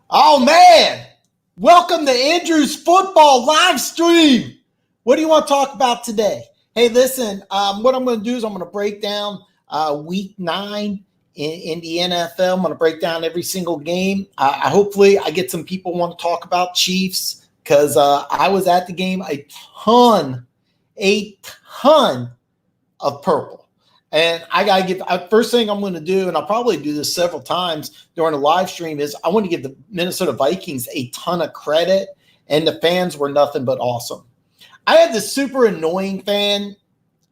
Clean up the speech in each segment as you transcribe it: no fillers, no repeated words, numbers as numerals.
Oh, man. Welcome to Andrew's Football Live Stream. What do you want to talk about today? Hey, listen, what I'm going to do is I'm going to break down week 9 in the NFL. I'm going to break down every single game. Hopefully, I get some people who want to talk about Chiefs because I was at the game a ton of purple. And I got to give first thing I'm going to do, and I'll probably do this several times during the live stream, is I want to give the Minnesota Vikings a ton of credit, and the fans were nothing but awesome. I had this super annoying fan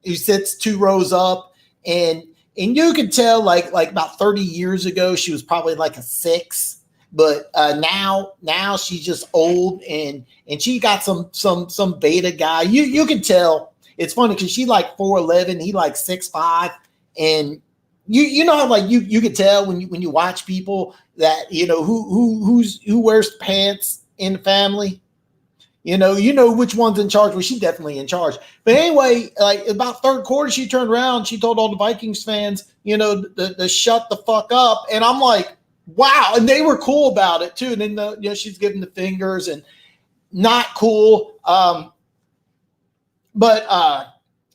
who sits 2 rows up, and you could tell like about 30 years ago she was probably like a 6, but now she's just old, and she got some beta guy. You can tell. It's funny because she like 4'11", he like 6'5", and you know how like you could tell when you watch people that who wears pants in the family. You know which one's in charge. Well, she's definitely in charge. But anyway, like about third quarter, she turned around. She told all the Vikings fans, to shut the fuck up. And I'm like, wow. And they were cool about it too. And then she's giving the fingers and not cool.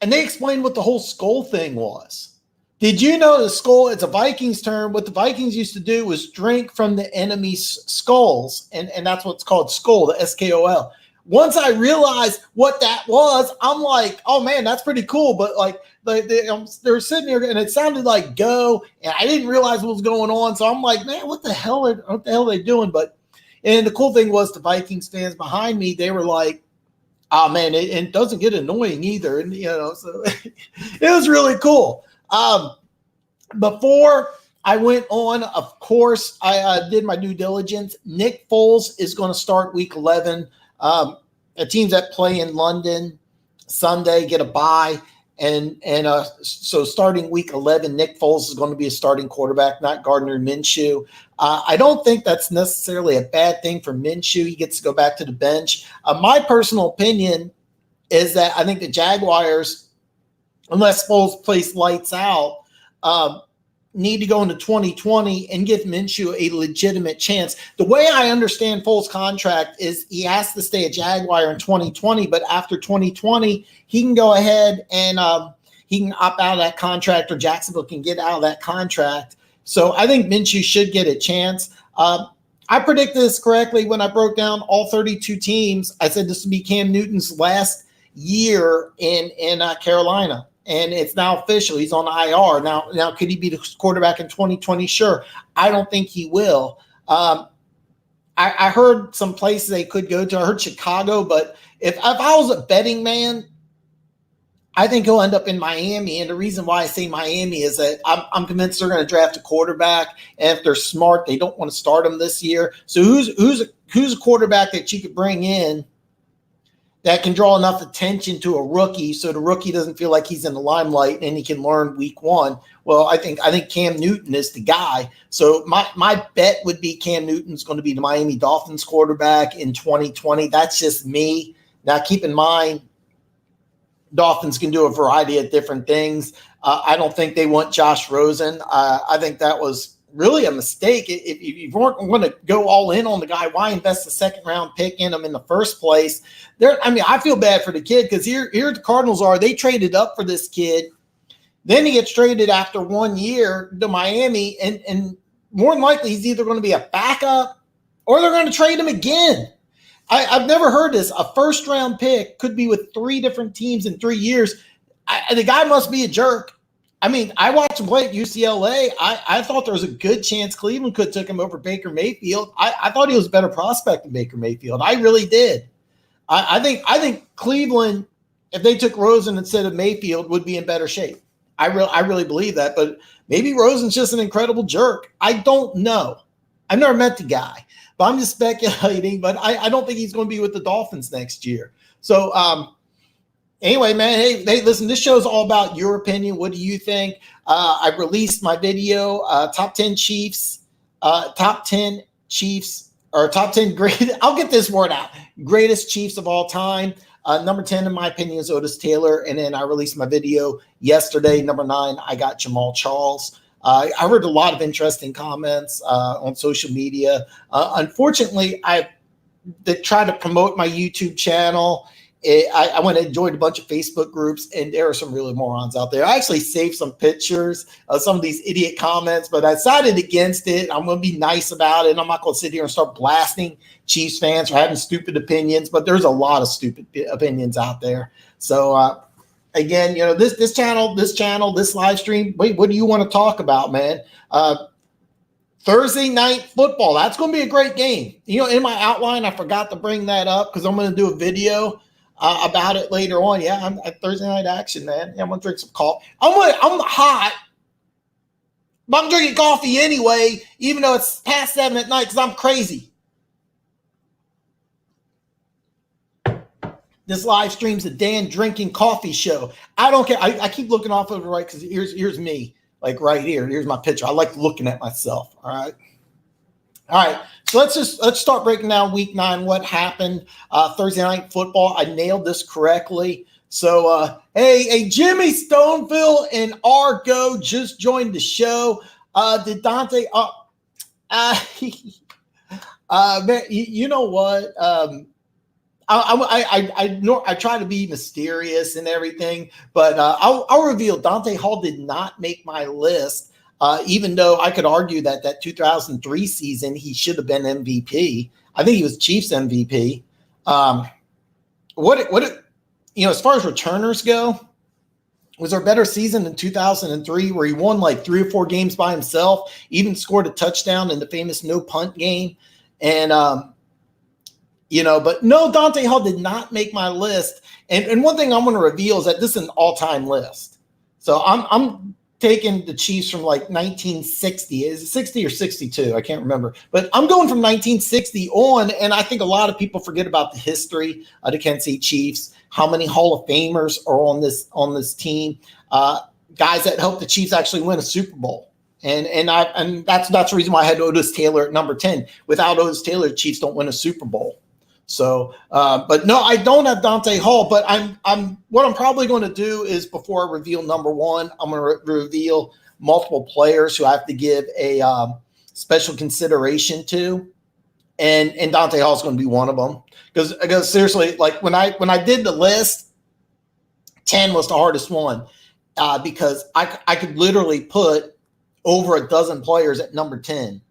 And they explained what the whole skull thing was. Did you know the skull, it's a Vikings term. What the Vikings used to do was drink from the enemy's skulls. And that's what's called skull, the SKOL. Once I realized what that was, I'm like, oh man, that's pretty cool. But like they're sitting there and it sounded like go, and I didn't realize what was going on. So I'm like, man, what the hell are they doing? And the cool thing was the Vikings fans behind me, they were like, oh man, it doesn't get annoying either. And so it was really cool. Before I went on, of course, I did my due diligence. Nick Foles is going to start week 11. The teams that play in London Sunday get a bye. So starting week 11, Nick Foles is going to be a starting quarterback, not Gardner Minshew. I don't think that's necessarily a bad thing for Minshew. He gets to go back to the bench. My personal opinion is that I think the Jaguars, unless Foles plays lights out, need to go into 2020 and give Minshew a legitimate chance. The way I understand Foles' contract is he has to stay a Jaguar in 2020, but after 2020, he can go ahead and he can opt out of that contract, or Jacksonville can get out of that contract. So I think Minshew should get a chance. I predicted this correctly when I broke down all 32 teams. I said this would be Cam Newton's last year in Carolina. And it's now official. He's on IR. Now, could he be the quarterback in 2020? Sure. I don't think he will. I heard some places they could go to. I heard Chicago, but if I was a betting man, I think he'll end up in Miami. And the reason why I say Miami is that I'm convinced they're going to draft a quarterback. And if they're smart, they don't want to start him this year. So who's a quarterback that you could bring in that can draw enough attention to a rookie so the rookie doesn't feel like he's in the limelight and he can learn week 1? Well, I think Cam Newton is the guy. So my bet would be Cam Newton's going to be the Miami Dolphins quarterback in 2020. That's just me. Now, keep in mind, Dolphins can do a variety of different things. I don't think they want Josh Rosen. I think that was really a mistake. If you weren't going to go all in on the guy, why invest a second-round pick in him in the first place? I feel bad for the kid because here the Cardinals are. They traded up for this kid. Then he gets traded after 1 year to Miami, and more than likely he's either going to be a backup or they're going to trade him again. I've never heard this. A first-round pick could be with 3 different teams in 3 years. The guy must be a jerk. I watched him play at UCLA. I thought there was a good chance Cleveland could have took him over Baker Mayfield. I thought he was a better prospect than Baker Mayfield. I really did. I think Cleveland, if they took Rosen instead of Mayfield, would be in better shape. I really believe that. But maybe Rosen's just an incredible jerk. I don't know. I've never met the guy, but I'm just speculating. But I don't think he's going to be with the Dolphins next year. So anyway, man, hey, listen, this show's all about your opinion. What do you think? I released my video, top 10 Chiefs, or top 10 great. I'll get this word out. Greatest Chiefs of all time. Number 10, in my opinion, is Otis Taylor. And then I released my video yesterday. Number 9, I got Jamal Charles. I heard a lot of interesting comments on social media. Unfortunately, I tried to promote my YouTube channel. I went and joined a bunch of Facebook groups, and there are some really morons out there. I actually saved some pictures of some of these idiot comments, but I decided against it. I'm going to be nice about it. I'm not going to sit here and start blasting Chiefs fans for having stupid opinions, but there's a lot of stupid opinions out there. So, again, this channel, this live stream, wait, what do you want to talk about, man? Thursday night football. That's going to be a great game. In my outline, I forgot to bring that up because I'm going to do a video about it later on. Yeah, I'm at Thursday night action, man. Yeah, I'm going to drink some coffee. I'm hot, but I'm drinking coffee anyway, even though it's past 7 at night because I'm crazy. This live stream's a Dan drinking coffee show. I don't care. I keep looking off of the right because here's me. Like right here. Here's my picture. I like looking at myself. All right. So let's start breaking down week 9. What happened Thursday night football? I nailed this correctly. So hey, Jimmy Stoneville and Argo just joined the show. Did Dante? Man, you know what? I try to be mysterious and everything, but I'll reveal Dante Hall did not make my list, even though I could argue that 2003 season he should have been MVP. I think he was Chiefs MVP. As far as returners go, was there a better season in 2003 where he won like 3 or 4 games by himself, even scored a touchdown in the famous no punt game, and but no, Dante Hall did not make my list. And one thing I'm going to reveal is that this is an all-time list. So I'm taking the Chiefs from like 1960. Is it 60 or 62? I can't remember. But I'm going from 1960 on, and I think a lot of people forget about the history of the Kansas City Chiefs, how many Hall of Famers are on this team, guys that helped the Chiefs actually win a Super Bowl. And that's the reason why I had Otis Taylor at number 10. Without Otis Taylor, the Chiefs don't win a Super Bowl. So, but no, I don't have Dante Hall, but what I'm probably going to do is before I reveal number 1, I'm going to reveal multiple players who I have to give a special consideration to. And Dante Hall is going to be one of them because seriously, like when I did the list, 10 was the hardest one because I could literally put over a dozen players at number 10.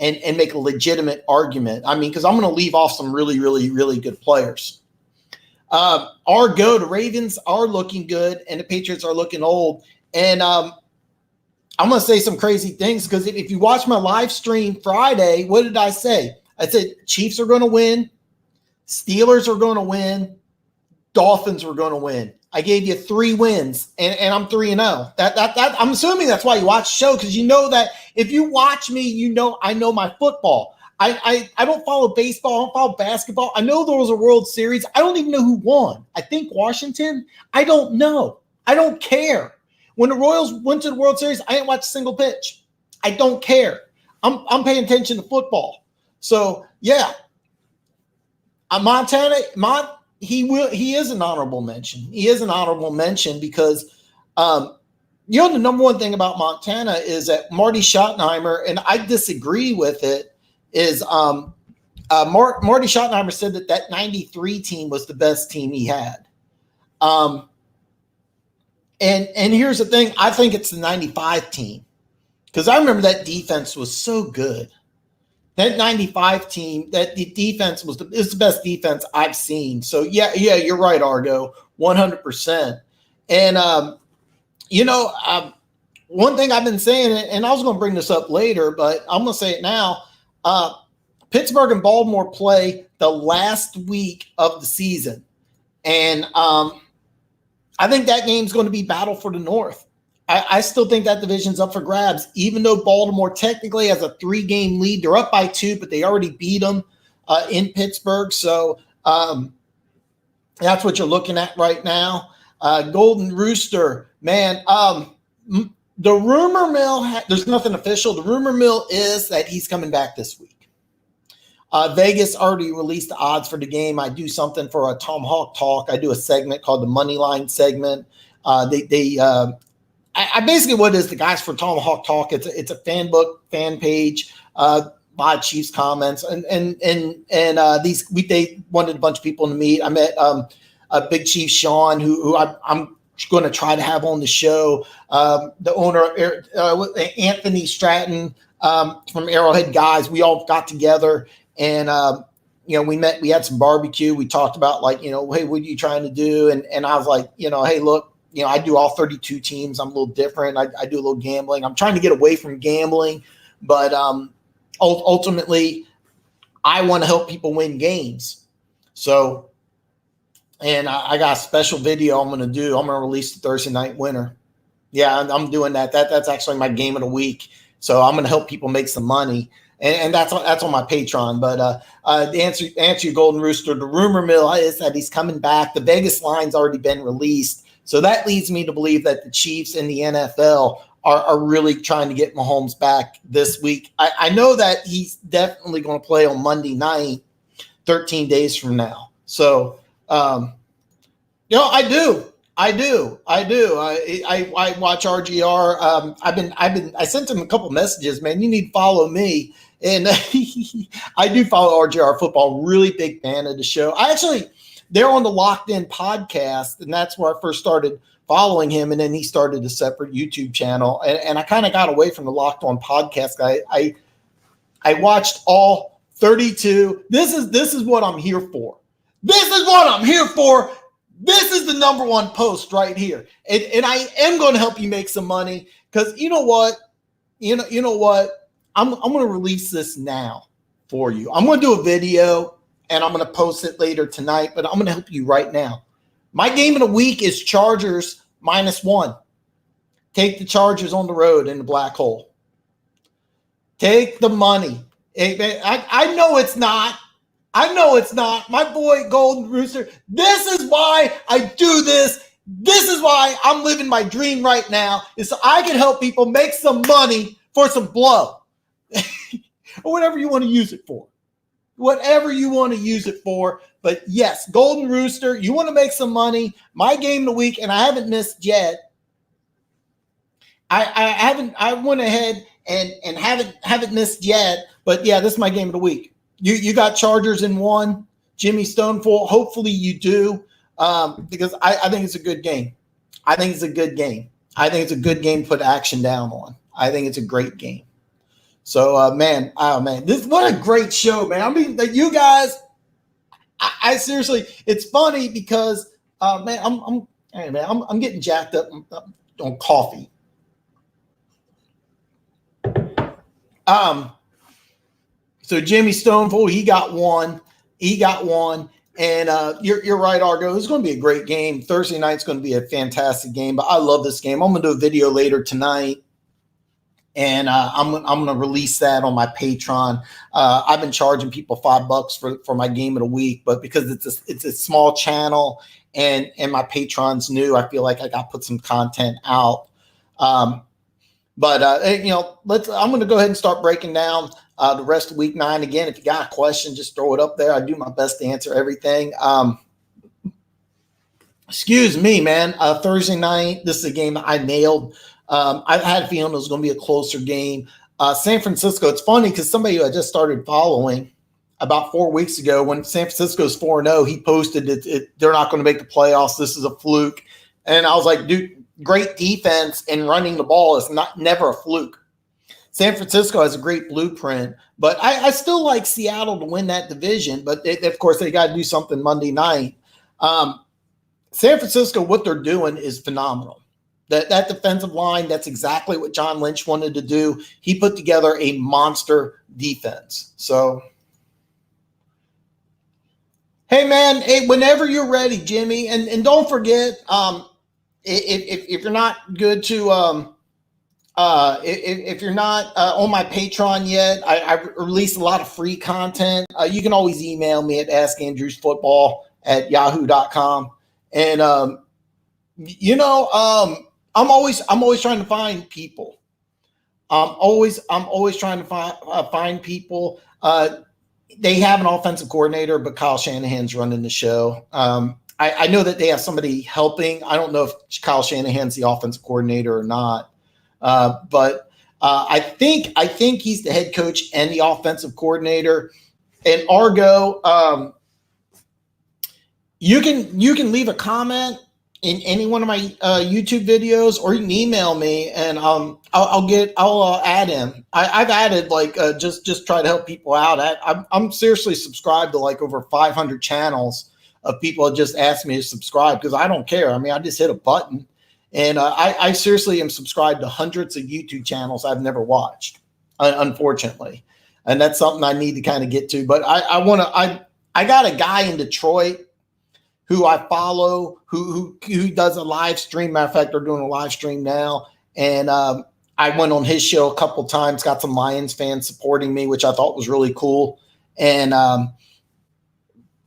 And make a legitimate argument. I mean, because I'm going to leave off some really, really, really good players. The Ravens are looking good, and the Patriots are looking old. And I'm going to say some crazy things because if you watch my live stream Friday, what did I say? I said Chiefs are going to win, Steelers are going to win, Dolphins are going to win. I gave you 3 wins, and I'm 3-0. That I'm assuming that's why you watch the show because you know that if you watch me, I know my football. I don't follow baseball. I don't follow basketball. I know there was a World Series. I don't even know who won. I think Washington. I don't know. I don't care. When the Royals went to the World Series, I didn't watch a single pitch. I don't care. I'm paying attention to football. So yeah, Montana. He is an honorable mention. He is an honorable mention because, the number one thing about Montana is that Marty Schottenheimer, and I disagree with it, is Marty Schottenheimer said that 93 team was the best team he had. And here's the thing. I think it's the 95 team because I remember that defense was so good. That 95 team, that the defense is the best defense I've seen. So yeah, you're right, Argo, 100%. And one thing I've been saying, and I was going to bring this up later, but I'm going to say it now. Pittsburgh and Baltimore play the last week of the season, and I think that game's going to be battle for the North. I still think that division's up for grabs, even though Baltimore technically has a 3-game lead. They're up by 2, but they already beat them in Pittsburgh. So that's what you're looking at right now. Golden Rooster, man, the rumor mill, there's nothing official. The rumor mill is that he's coming back this week. Vegas already released the odds for the game. I do something for a Tomahawk Talk. I do a segment called the Moneyline segment. I basically what it is the Guys for Tomahawk Talk. It's a fan page. A lot of Chiefs comments and they wanted a bunch of people to meet. I met Big Chief Sean, who I'm going to try to have on the show. The owner Anthony Stratton from Arrowhead Guys. We all got together and we met. We had some barbecue. We talked about hey, what are you trying to do? And I was like, hey, look. I do all 32 teams. I'm a little different. I do a little gambling. I'm trying to get away from gambling, but ultimately, I want to help people win games. So, and I got a special video I'm going to do. I'm going to release the Thursday night winner. Yeah, I'm doing that. That's actually my game of the week. So I'm going to help people make some money, and that's on my Patreon. But to answer your Golden Rooster, the rumor mill is that he's coming back. The Vegas line's already been released. So that leads me to believe that the Chiefs and the NFL are really trying to get Mahomes back this week. I know that he's definitely going to play on Monday night, 13 days from now. So, I do. I watch RGR. I sent him a couple messages, man. You need to follow me. And I do follow RGR football. Really big fan of the show. They're on the Locked In podcast, and that's where I first started following him. And then he started a separate YouTube channel, and I kind of got away from the Locked On podcast. I watched all 32. This is what I'm here for. This is what I'm here for. This is the number one post right here, and I am going to help you make some money because you know what, I'm going to release this now for you. I'm going to do a video. And I'm going to post it later tonight, but I'm going to help you right now. My game of the week is Chargers -1. Take the Chargers on the road in the black hole. Take the money. I know it's not. My boy Golden Rooster, this is why I do this. This is why I'm living my dream right now, is so I can help people make some money for some blow. Or whatever you want to use it for. Whatever you want to use it for. But yes, Golden Rooster, you want to make some money. My game of the week, and I haven't missed yet. I went ahead and haven't missed yet. But yeah, this is my game of the week. You got Chargers in 1, Jimmy Stoneful. Hopefully you do, because I think it's a good game. I think it's a good game to put action down on. I think it's a great game. So, man, what a great show, man. I mean, you guys, I seriously, it's funny because, I'm getting jacked up on coffee. So Jimmy Stoneful, he got one, and you're right, Argo. It's going to be a great game. Thursday night's going to be a fantastic game, but I love this game. I'm going to do a video later tonight. And I'm going to release that on my Patreon. I've been charging people $5 for my game of the week, but because it's a small channel and my Patreon's new, I feel like I got to put some content out. I'm going to go ahead and start breaking down the rest of week 9. Again, if you got a question, just throw it up there. I do my best to answer everything. Excuse me, man. Thursday night, this is a game that I nailed. I had a feeling it was going to be a closer game. San Francisco, it's funny because somebody who I just started following about 4 weeks ago, when San Francisco's 4-0, he posted they're not going to make the playoffs. This is a fluke. And I was like, dude, great defense and running the ball is never a fluke. San Francisco has a great blueprint, but I still like Seattle to win that division. But of course, they got to do something Monday night. San Francisco, what they're doing is phenomenal. That defensive line, that's exactly what John Lynch wanted to do. He put together a monster defense. So, hey, man, whenever you're ready, Jimmy, and don't forget, if you're not good to if you're not on my Patreon yet, I release a lot of free content. You can always email me at askandrewsfootball@yahoo.com. And, I'm always trying to find people. I'm always trying to find people. They have an offensive coordinator, but Kyle Shanahan's running the show. I know that they have somebody helping. I don't know if Kyle Shanahan's the offensive coordinator or not, but I think he's the head coach and the offensive coordinator. And Argo, you can leave a comment in any one of my YouTube videos, or you can email me, and I'll add him. I've added just try to help people out. I'm seriously subscribed to like over 500 channels of people that just asked me to subscribe because I don't care. I mean, I just hit a button, and I seriously am subscribed to hundreds of YouTube channels I've never watched, unfortunately, and that's something I need to kind of get to. But I got a guy in Detroit who I follow, who does a live stream. Matter of fact, they're doing a live stream now. And I went on his show a couple times, got some Lions fans supporting me, which I thought was really cool. And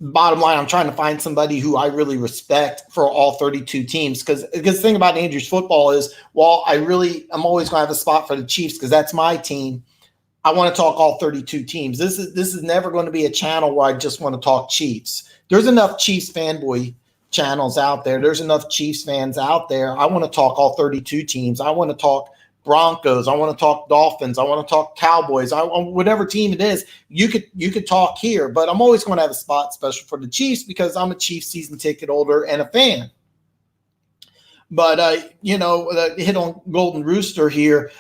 bottom line, I'm trying to find somebody who I really respect for all 32 teams. Because the thing about Andrews football is, while I'm always going to have a spot for the Chiefs because that's my team, I want to talk all 32 teams. This is never going to be a channel where I just want to talk Chiefs. There's enough Chiefs fanboy channels out there. There's enough Chiefs fans out there. I want to talk all 32 teams. I want to talk Broncos. I want to talk Dolphins. I want to talk Cowboys. Whatever team it is, you could talk here. But I'm always going to have a spot special for the Chiefs because I'm a Chiefs season ticket holder and a fan. But hit on Golden Rooster here.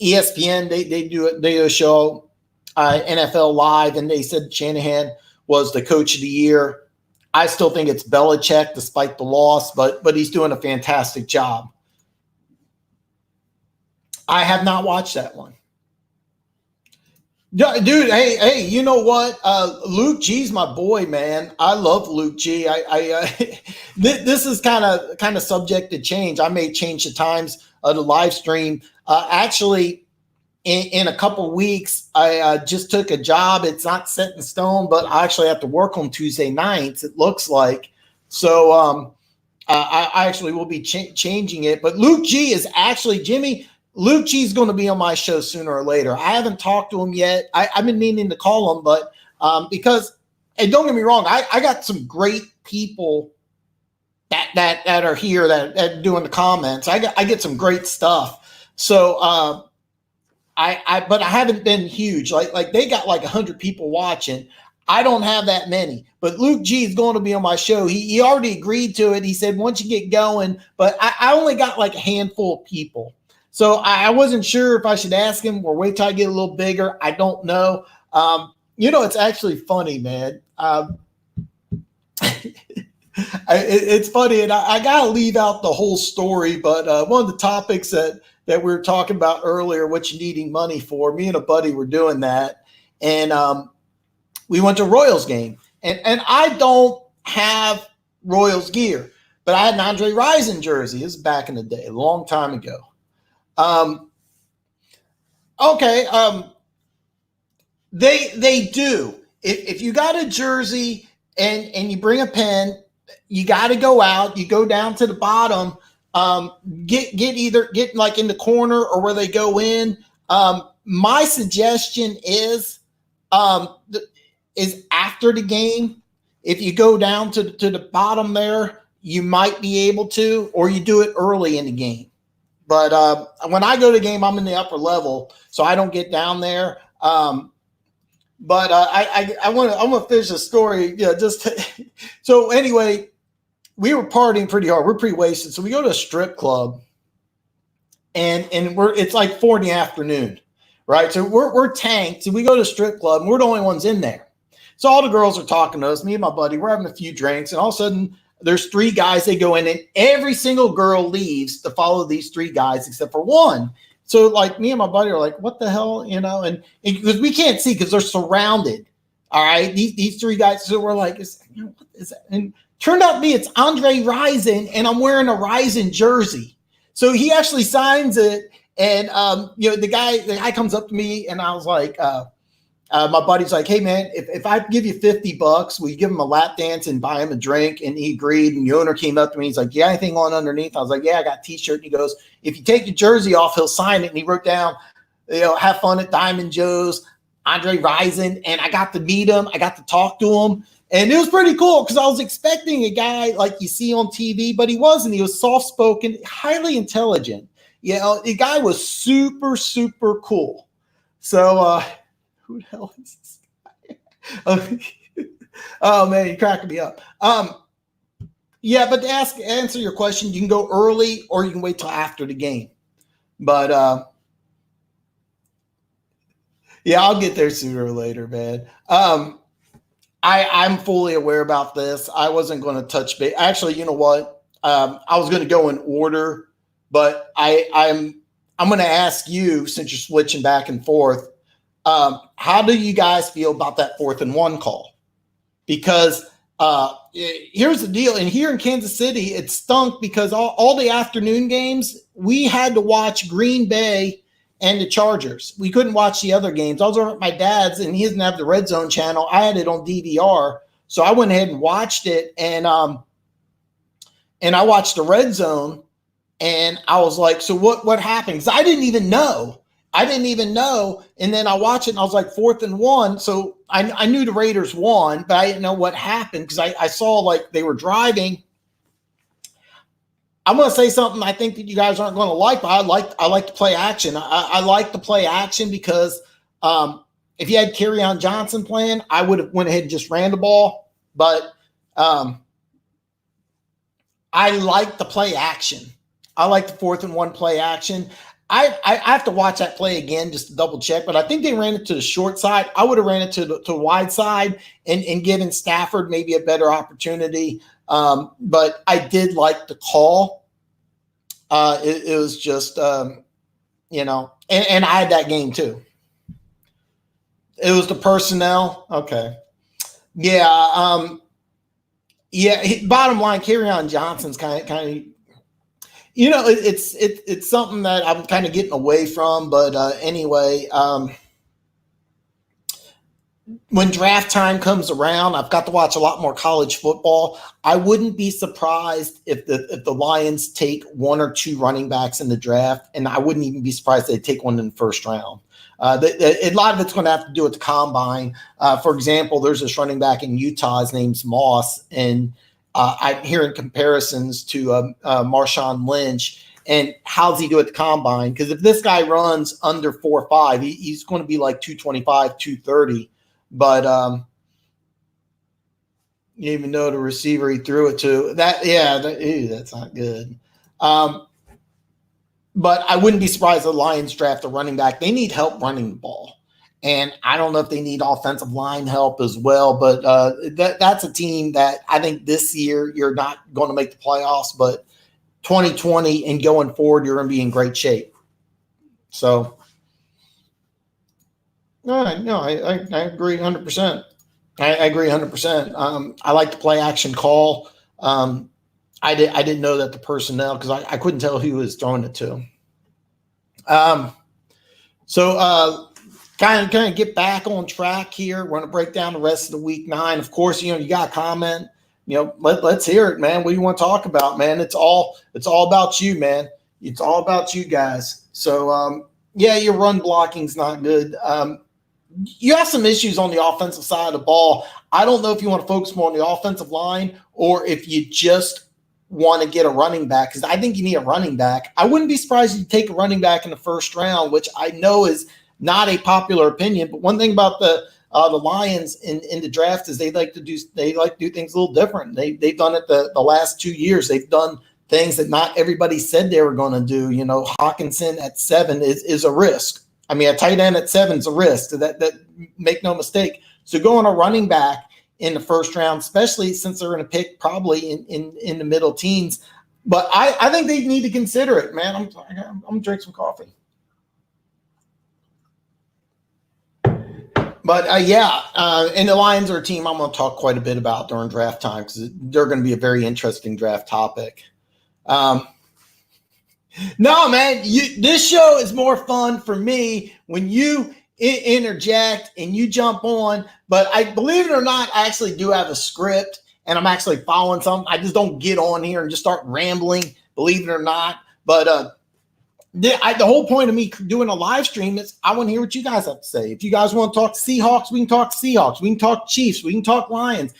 ESPN they do a show, NFL Live, and they said Shanahan was the coach of the year. I still think it's Belichick despite the loss, but he's doing a fantastic job. I have not watched that one. Dude, hey, you know what? Luke G's my boy, man. I love Luke G. This is kind of subject to change. I may change the times of the live stream. Actually, in a couple weeks, I just took a job. It's not set in stone, but I actually have to work on Tuesday nights, it looks like. So I actually will be changing it. But Luke G is actually, Jimmy, Luke G is going to be on my show sooner or later. I haven't talked to him yet. I've been meaning to call him, but because, and don't get me wrong, I got some great people that are here that are doing the comments. I get some great stuff. So but I haven't been huge. Like they got like 100 people watching. I don't have that many. But Luke G is going to be on my show. He already agreed to it. He said once you get going, but I only got like a handful of people. So I wasn't sure if I should ask him or wait till I get a little bigger. I don't know. It's actually funny, man. It's funny, and I got to leave out the whole story, but one of the topics that we were talking about earlier, what you're needing money for, me and a buddy were doing that, and we went to Royals game, and I don't have Royals gear, but I had an Andre Rison jersey. This is back in the day, a long time ago. They do. If you got a jersey and you bring a pen, you got to go out. You go down to the bottom. Get like in the corner or where they go in. My suggestion is after the game. If you go down to the bottom there, you might be able to, or you do it early in the game. But when I go to the game, I'm in the upper level, so I don't get down there. I want to finish the story. Yeah, so anyway, we were partying pretty hard. We're pretty wasted, so we go to a strip club, and it's like 4 p.m, right? So we're tanked. So we go to a strip club, and we're the only ones in there. So all the girls are talking to us. Me and my buddy, we're having a few drinks, and all of a sudden, there's 3 guys. They go in, and every single girl leaves to follow these 3 guys except for one. So like me and my buddy are like, what the hell, and because we can't see because they're surrounded. All right, these 3 guys. So we're like, what is that? And turned out to be it's Andre Rison, and I'm wearing a Rison jersey. So he actually signs it, and the guy comes up to me, and I was like, my buddy's like, hey man, if I give you $50, will you give him a lap dance and buy him a drink? And he agreed. And the owner came up to me. He's like, yeah, anything on underneath? I was like, yeah, I got a t-shirt. And he goes, if you take your jersey off, he'll sign it. And he wrote down, have fun at Diamond Joe's. Andre Rison, and I got to meet him. I got to talk to him. And it was pretty cool because I was expecting a guy like you see on TV, but he wasn't. He was soft-spoken, highly intelligent. You know, the guy was super, super cool. So who the hell is this guy? Oh, man, you're cracking me up. Yeah, but to answer your question, you can go early or you can wait till after the game. But yeah, I'll get there sooner or later, man. I'm fully aware about this. I wasn't going to touch base. Actually, you know what? I was going to go in order, but I'm going to ask you, since you're switching back and forth, how do you guys feel about that 4th and 1 call? Because here's the deal. And here in Kansas City, it stunk because all the afternoon games, we had to watch Green Bay and the Chargers. We couldn't watch the other games. I was over at my dad's, and he doesn't have the Red Zone channel. I had it on DVR. So I went ahead and watched it, and I watched the Red Zone, and I was like, so what happened? Because I didn't even know. And then I watched it, and I was like, 4th and 1. So I knew the Raiders won, but I didn't know what happened because I saw like they were driving. I'm going to say something I think that you guys aren't going to like, but I like to play action. I like to play action because if you had Kerryon Johnson playing, I would have went ahead and just ran the ball. But I like to play action. I like the 4th and 1 play action. I have to watch that play again just to double check, but I think they ran it to the short side. I would have ran it to the wide side and given Stafford maybe a better opportunity. But I did like the call. It was just, you know, and I had that game too. It was the personnel. Okay. Yeah. Bottom line, Kerryon Johnson's kind of, you know, it's something that I'm kind of getting away from. But anyway, when draft time comes around, I've got to watch a lot more college football. I wouldn't be surprised if the Lions take 1 or 2 running backs in the draft, and I wouldn't even be surprised if they take one in the first round. A lot of it's going to have to do with the combine. For example, there's this running back in Utah. His name's Moss, and I'm hearing comparisons to Marshawn Lynch. And how's he do at the combine? Because if this guy runs under 4.5, he's going to be like 225, 230. But you even know the receiver he threw it to. That's not good. But I wouldn't be surprised if the Lions draft a running back. They need help running the ball. And I don't know if they need offensive line help as well. But that's a team that I think this year you're not going to make the playoffs. But 2020 and going forward, you're going to be in great shape. So – No, I agree 100%. I agree 100%. I like to play action call. I didn't know that the personnel, because I couldn't tell who was throwing it to. So kind of get back on track here. We're going to break down the rest of the week 9. Of course, you got a comment. Let's hear it, man. What do you want to talk about, man? It's all about you, man. It's all about you guys. So your run blocking's not good. You have some issues on the offensive side of the ball. I don't know if you want to focus more on the offensive line or if you just want to get a running back, because I think you need a running back. I wouldn't be surprised if you take a running back in the first round, which I know is not a popular opinion. But one thing about the Lions in the draft is they like to do things a little different. They've done it the last 2 years. They've done things that not everybody said they were going to do. Hawkinson at 7 is a risk. I mean, a tight end at 7 is a risk. That make no mistake. So going a running back in the first round, especially since they're going to pick probably in the middle teens. But I think they need to consider it, man. I'm going to drink some coffee. But and the Lions are a team I'm going to talk quite a bit about during draft time because they're going to be a very interesting draft topic. No, man, this show is more fun for me when you interject and you jump on. But I believe it or not, I actually do have a script and I'm actually following something. I just don't get on here and just start rambling, believe it or not. But The whole point of me doing a live stream is I want to hear what you guys have to say. If you guys want to talk Seahawks, we can talk Seahawks. We can talk Chiefs. We can talk Lions.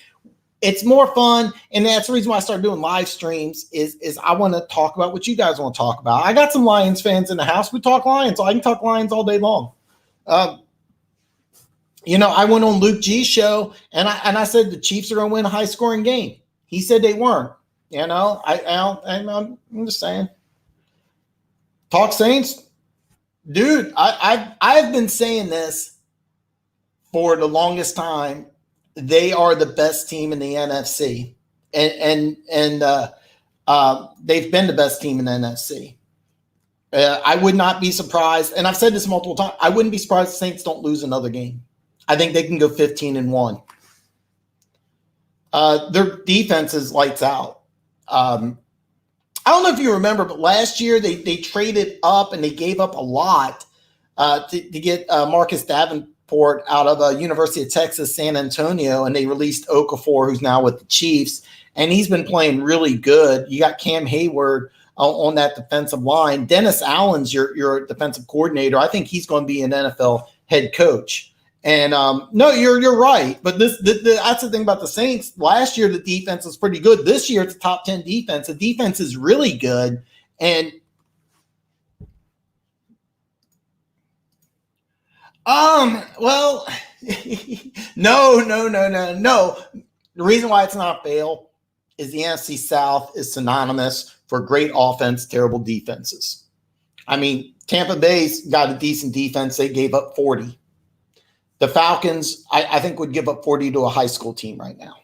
It's more fun, and that's the reason why I started doing live streams is I want to talk about what you guys want to talk about. I got some Lions fans in the house. We talk Lions. So I can talk Lions all day long. I went on Luke G's show, and I said the Chiefs are going to win a high-scoring game. He said they weren't. I'm just saying. Talk Saints, dude. I've been saying this for the longest time. They are the best team in the NFC, and they've been the best team in the NFC. I would not be surprised, and I've said this multiple times. I wouldn't be surprised if the Saints don't lose another game. I think they can go 15-1. Their defense is lights out. I don't know if you remember, but last year they traded up and they gave up a lot to get Marcus Davenport out of University of Texas, San Antonio, and they released Okafor, who's now with the Chiefs, and he's been playing really good. You got Cam Hayward on that defensive line. Dennis Allen's your defensive coordinator. I think he's going to be an NFL head coach. And no, you're right. But that's the thing about the Saints. Last year, the defense was pretty good. This year, it's a top 10 defense. The defense is really good. And well, no. The reason why it's not fail is the NFC South is synonymous for great offense, terrible defenses. I mean, Tampa Bay's got a decent defense. They gave up 40. The Falcons, I think, would give up 40 to a high school team right now.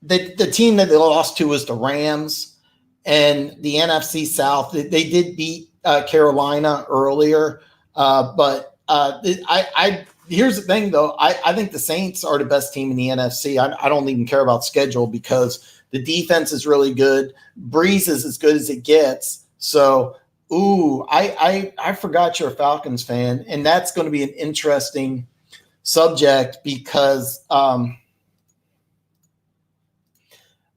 The team that they lost to was the Rams, and the NFC South. They did beat Carolina earlier, but here's the thing, though. I think the Saints are the best team in the NFC. I don't even care about schedule because the defense is really good. Breeze is as good as it gets. So. Ooh, I forgot you're a Falcons fan, and that's going to be an interesting subject because that's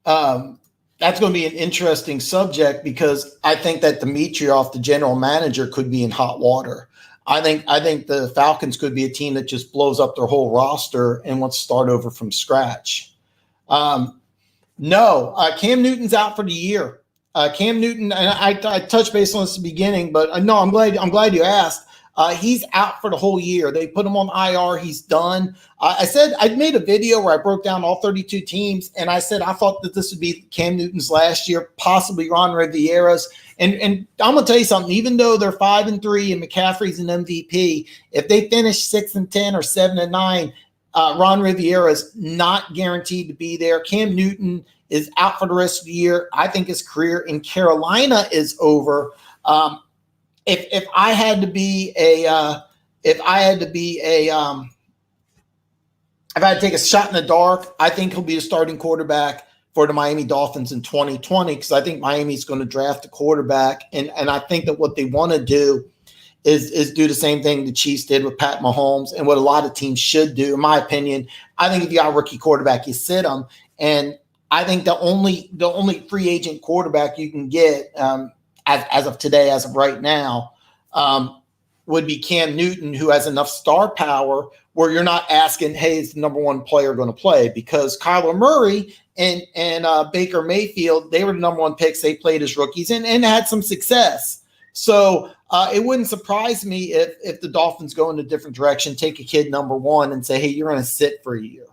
going to be an interesting subject because I think that Dimitroff, the general manager, could be in hot water. I think the Falcons could be a team that just blows up their whole roster and wants to start over from scratch. Cam Newton's out for the year. Cam Newton, and I touched base on this at the beginning, but no, I'm glad you asked. He's out for the whole year. They put him on IR. He's done. I said I made a video where I broke down all 32 teams, and I said I thought that this would be Cam Newton's last year, possibly Ron Rivera's. And I'm gonna tell you something. Even though they're 5-3 and McCaffrey's an MVP, if they finish 6-10 or 7-9, Ron Rivera's not guaranteed to be there. Cam Newton is out for the rest of the year. I think his career in Carolina is over. If I had to take a shot in the dark, I think he'll be a starting quarterback for the Miami Dolphins in 2020 because I think Miami's going to draft a quarterback, and I think that what they want to do is do the same thing the Chiefs did with Pat Mahomes and what a lot of teams should do. In my opinion, I think if you got a rookie quarterback, you sit him, and I think the only free agent quarterback you can get as of today, as of right now, would be Cam Newton, who has enough star power where you're not asking, hey, is the number one player going to play? Because Kyler Murray and Baker Mayfield, they were the number one picks. They played as rookies and had some success. So it wouldn't surprise me if the Dolphins go in a different direction, take a kid number one and say, hey, you're going to sit for a year.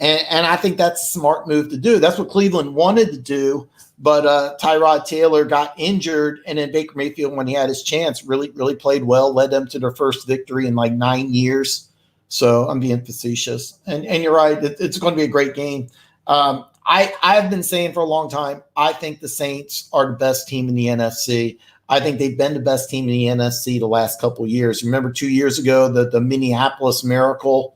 And I think that's a smart move to do. That's what Cleveland wanted to do, but Tyrod Taylor got injured, and then Baker Mayfield, when he had his chance, really, really played well, led them to their first victory in like 9 years. So I'm being facetious. And you're right, it's going to be a great game. I've been saying for a long time, I think the Saints are the best team in the NFC. I think they've been the best team in the NFC the last couple of years. Remember 2 years ago, the Minneapolis Miracle,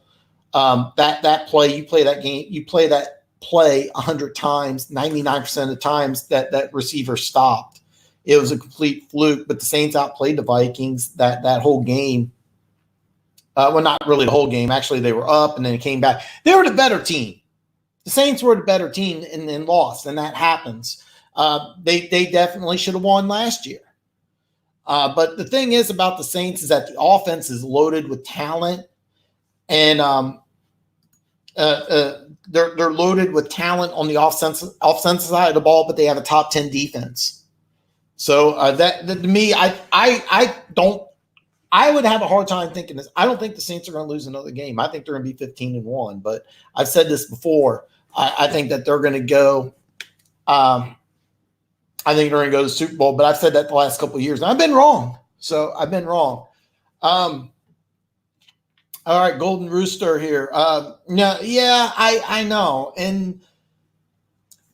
that play, you play that game, you play that play 100 times, 99% of the times that receiver stopped. It was a complete fluke, but the Saints outplayed the Vikings that whole game. Well, not really the whole game. Actually, they were up and then it came back. They were the better team. The Saints were the better team and then lost, and that happens. They definitely should have won last year. But the thing is about the Saints is that the offense is loaded with talent, and they're loaded with talent on the offensive side of the ball, but they have a top 10 defense. So that to me, I would have a hard time thinking this. I don't think the Saints are going to lose another game. I think they're going to be 15-1. But I've said this before. I think that they're going to go. I think they're going to go to the Super Bowl. But I've said that the last couple of years, and I've been wrong. So I've been wrong. All right, Golden Rooster here. No, yeah, I know, and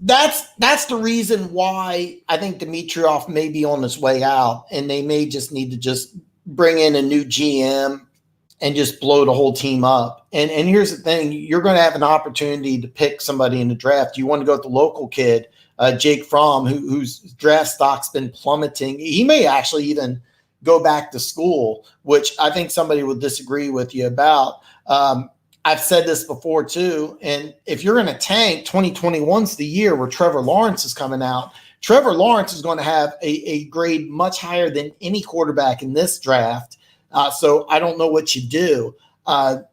that's the reason why I think Dimitroff may be on his way out, and they may just need to just bring in a new GM and just blow the whole team up. And here's the thing: you're going to have an opportunity to pick somebody in the draft. You want to go with the local kid, Jake Fromm, whose draft stock's been plummeting. He may actually even go back to school, which I think somebody would disagree with you about. I've said this before too, and if you're going to tank, 2021's the year where Trevor Lawrence is coming out. Trevor Lawrence is going to have a grade much higher than any quarterback in this draft. So I don't know what you do. The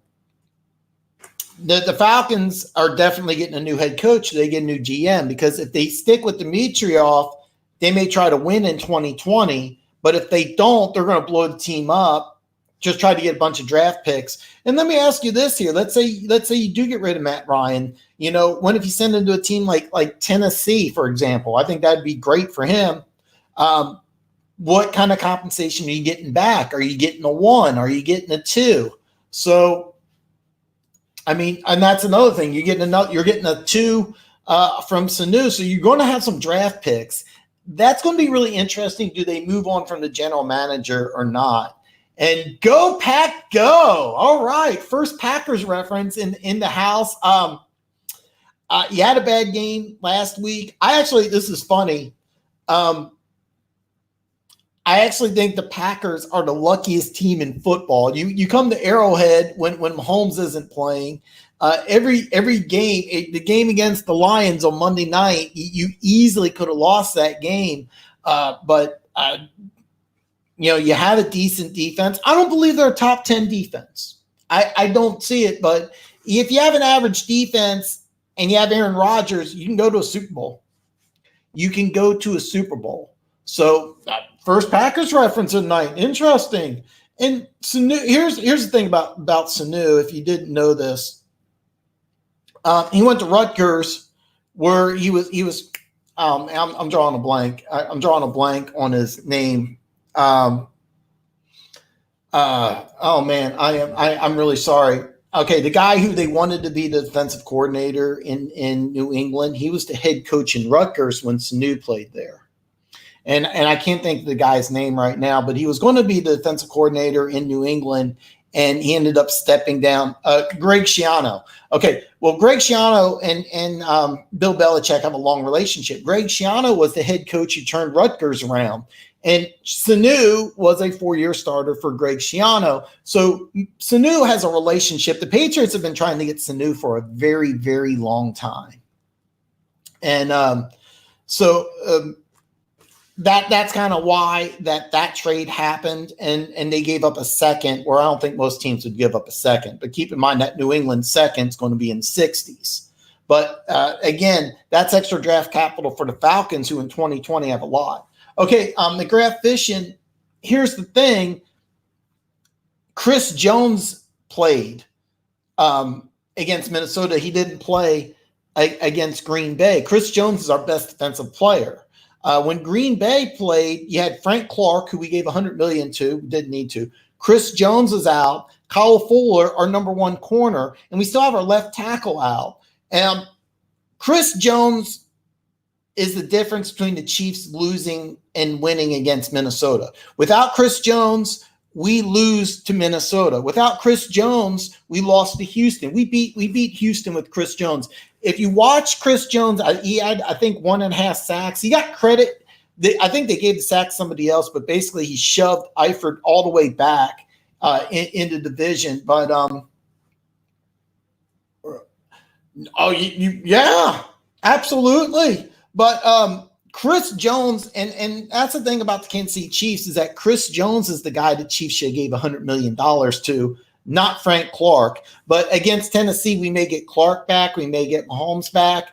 Falcons are definitely getting a new head coach. They get a new GM, because if they stick with Dimitroff, they may try to win in 2020. But if they don't, they're going to blow the team up. Just try to get a bunch of draft picks. And let me ask you this here. Let's say you do get rid of Matt Ryan. You know, what if you send him to a team like Tennessee, for example? I think that'd be great for him. What kind of compensation are you getting back? Are you getting a 1? Are you getting a 2? So, I mean, and that's another thing. You're getting a 2 from Sanu. So you're going to have some draft picks. That's going to be really interesting. Do they move on from the general manager or not? And go Pack go. All right. First Packers reference in the house. You had a bad game last week. This is funny. I actually think the Packers are the luckiest team in football. You come to Arrowhead when Mahomes isn't playing. Every game, the game against the Lions on Monday night, you easily could have lost that game. But you have a decent defense. I don't believe they're a top 10 defense. I don't see it. But if you have an average defense and you have Aaron Rodgers, you can go to a Super Bowl. So first Packers reference at night. Interesting. And Sanu, here's the thing about Sanu, if you didn't know this. He went to Rutgers, where he was. I'm drawing a blank. I'm drawing a blank on his name. Oh man, I'm really sorry. Okay, the guy who they wanted to be the defensive coordinator in New England, he was the head coach in Rutgers when Sanu played there. And I can't think of the guy's name right now, but he was going to be the defensive coordinator in New England, and he ended up stepping down. Greg Schiano. Okay, well, Greg Schiano and Bill Belichick have a long relationship. Greg Schiano was the head coach who turned Rutgers around, and Sanu was a 4-year starter for Greg Schiano. So Sanu has a relationship. The Patriots have been trying to get Sanu for a very, very long time. And that's kind of why that trade happened, and they gave up a second, where I don't think most teams would give up a second. But keep in mind that New England second is going to be in 60s. But again, that's extra draft capital for the Falcons, who in 2020 have a lot. Okay, McGrath Fishing, here's the thing. Chris Jones played against Minnesota. He didn't play against Green Bay. Chris Jones is our best defensive player. When Green Bay played, you had Frank Clark, who we gave $100 million to, didn't need to. Chris Jones is out. Kyle Fuller, our number 1 corner, and we still have our left tackle out. And Chris Jones is the difference between the Chiefs losing and winning against Minnesota. Without Chris Jones, we lose to Minnesota. Without Chris Jones, we lost to Houston. We beat Houston with Chris Jones. If you watch Chris Jones, he had, I think, 1.5 sacks. He got credit. I think they gave the sack to somebody else, but basically he shoved Eifert all the way back in the division. But yeah, absolutely. But Chris Jones, and that's the thing about the Kansas City Chiefs, is that Chris Jones is the guy that Chiefs should have gave $100 million to, not Frank Clark. But against Tennessee, we may get Clark back. We may get Mahomes back.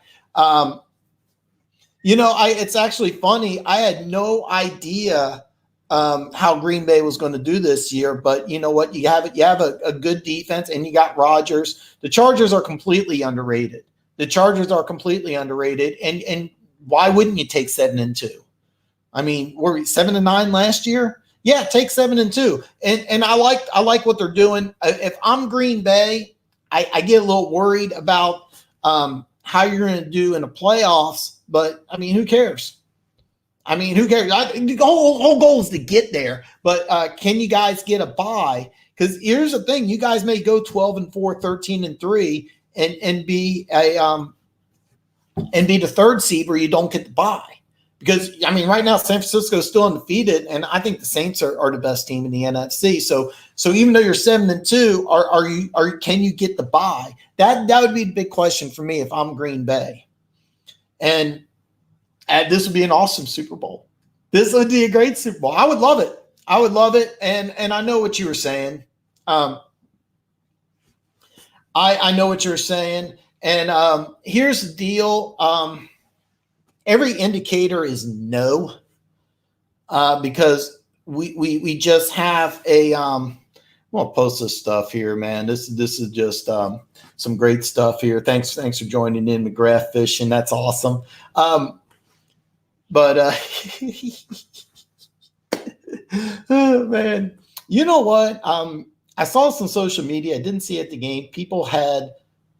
It's actually funny. I had no idea how Green Bay was going to do this year, but you know what? You have a good defense, and you got Rodgers. The Chargers are completely underrated. And why wouldn't you take 7-2? I mean, were we 7-9 last year? Yeah, take 7-2. And I like what they're doing. If I'm Green Bay, I get a little worried about how you're going to do in the playoffs. But I mean, who cares? The whole goal is to get there. But can you guys get a bye? Because here's the thing: you guys may go 12-4, 13-3, and be the third seed where you don't get the bye. Because I mean, right now San Francisco is still undefeated, and I think the Saints are the best team in the NFC. So even though you're 7-2, can you get the bye? That would be the big question for me if I'm Green Bay. And this would be an awesome Super Bowl. This would be a great Super Bowl. I would love it. And I know what you were saying. I know what you're saying. And here's the deal. Every indicator is no, because we just have a I'm gonna post this stuff here, man. This is just some great stuff here. Thanks for joining in, McGrath Fishing. That's awesome. But oh, man, you know what? I saw some social media. I didn't see it at the game. People had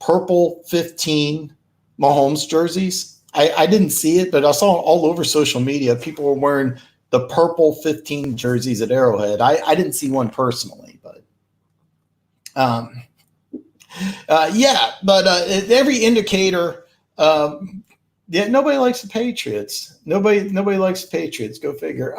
purple 15 Mahomes jerseys. I didn't see it, but I saw it all over social media. People were wearing the purple 15 jerseys at Arrowhead. I didn't see one personally, but every indicator, nobody likes the Patriots. Nobody likes the Patriots. Go figure.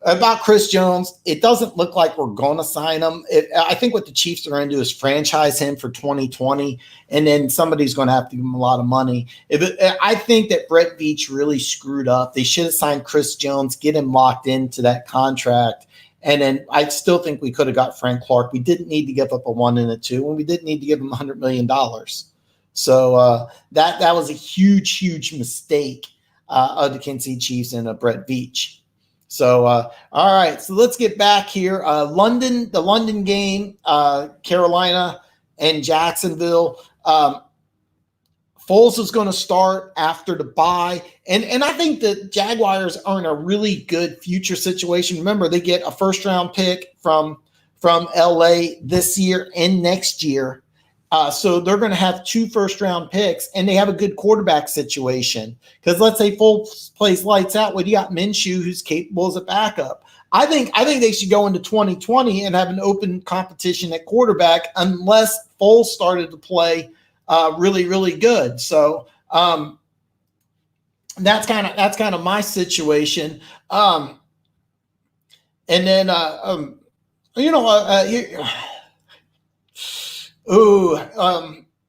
About Chris Jones, it doesn't look like we're going to sign him. I think what the Chiefs are going to do is franchise him for 2020, and then somebody's going to have to give him a lot of money. I think that Brett Veach really screwed up. They should have signed Chris Jones, get him locked into that contract, and then I still think we could have got Frank Clark. We didn't need to give up a 1 and a 2, and we didn't need to give him $100 million. So that was a huge mistake of the Kansas City Chiefs and Brett Veach. So, all right. So let's get back here. The London game, Carolina and Jacksonville. Foles is going to start after the bye. And I think the Jaguars are in a really good future situation. Remember, they get a first-round pick from LA this year and next year. So they're going to have 2 first-round picks, and they have a good quarterback situation. Because let's say Foles plays lights out, well, you got Minshew, who's capable as a backup. I think they should go into 2020 and have an open competition at quarterback, unless Foles started to play really good. So that's kind of my situation. And then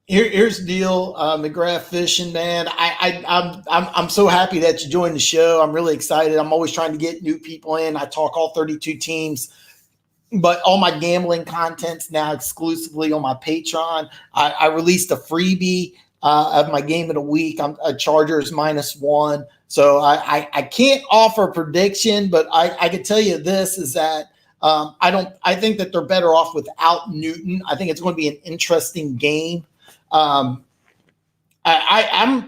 here's the deal, McGrath Fishing, man. I'm so happy that you joined the show. I'm really excited. I'm always trying to get new people in. I talk all 32 teams, but all my gambling content's now exclusively on my Patreon. I released a freebie of my game of the week. I'm a Chargers -1. So I can't offer a prediction, but I can tell you this is that I think that they're better off without Newton. I think it's going to be an interesting game. I'm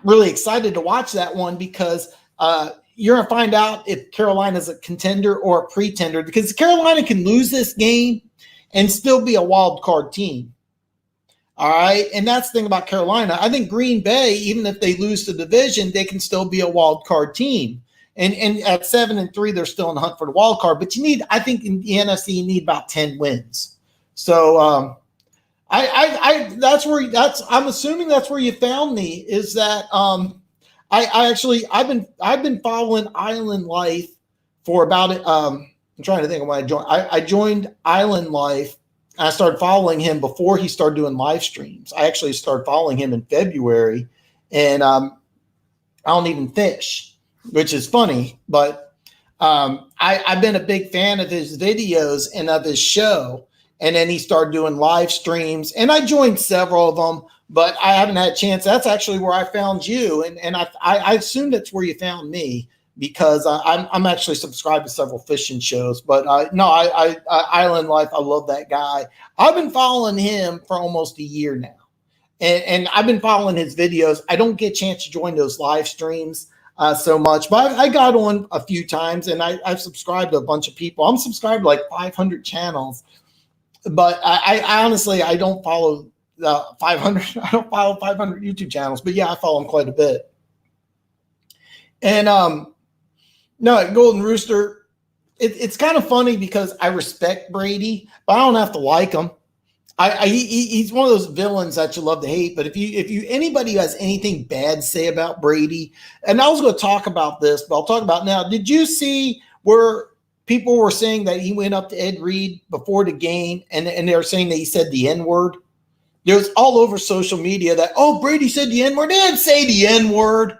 really excited to watch that one because you're going to find out if Carolina's a contender or a pretender, because Carolina can lose this game and still be a wild card team. All right. And that's the thing about Carolina. I think Green Bay, even if they lose the division, they can still be a wild card team. And at 7-3, they're still in the hunt for the wild card. But I think in the NFC, you need about 10 wins. So I'm assuming that's where you found me, is that I've been following Island Life for about I'm trying to think of when I joined. I joined Island Life. I started following him before he started doing live streams. I actually started following him in February, and I don't even fish. which is funny. But I've been a big fan of his videos and of his show. And then he started doing live streams, and I joined several of them, but I haven't had a chance. That's actually where I found you, and I assume that's where you found me, because I'm actually subscribed to several fishing shows. But no, I Island Life, I love that guy. I've been following him for almost a year now, and I've been following his videos. I don't get a chance to join those live streams so much, but I got on a few times, and I've subscribed to a bunch of people. I'm subscribed to like 500 channels. But I honestly, I don't follow 500. I don't follow 500 YouTube channels, but yeah, I follow them quite a bit. And no, Golden Rooster, it's kind of funny because I respect Brady, but I don't have to like him. He's one of those villains that you love to hate. But if you anybody who has anything bad to say about Brady, and I was going to talk about this, but I'll talk about it now. Did you see where people were saying that he went up to Ed Reed before the game, and they were saying that he said the N-word? It was all over social media that, oh, Brady said the N-word. They didn't say the N-word.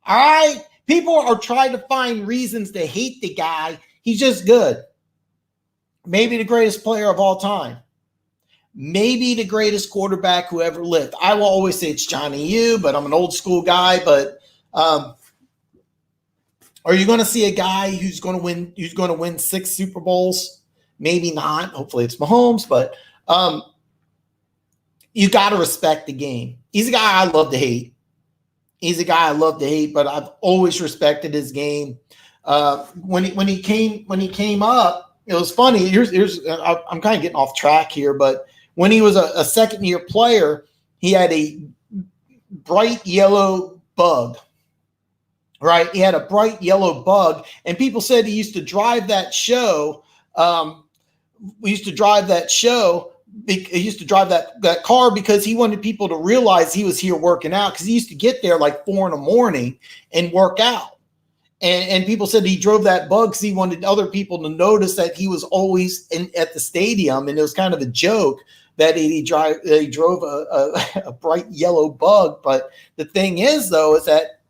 All right? People are trying to find reasons to hate the guy. He's just good. Maybe the greatest player of all time. Maybe the greatest quarterback who ever lived. I will always say it's Johnny U, but I'm an old school guy. But are you going to see a guy who's going to win 6 Super Bowls? Maybe not. Hopefully it's Mahomes, but you got to respect the game. He's a guy I love to hate. But I've always respected his game. When he came up, it was funny. I'm kind of getting off track here, but when he was a second-year player, he had a bright yellow bug. Right, he had a bright yellow bug, and people said he used to drive that show. He used to drive that car because he wanted people to realize he was here working out, because he used to get there like 4 a.m. and work out. And people said he drove that bug because he wanted other people to notice that he was always at the stadium, and it was kind of a joke that he drove a bright yellow bug. But the thing is, though, is that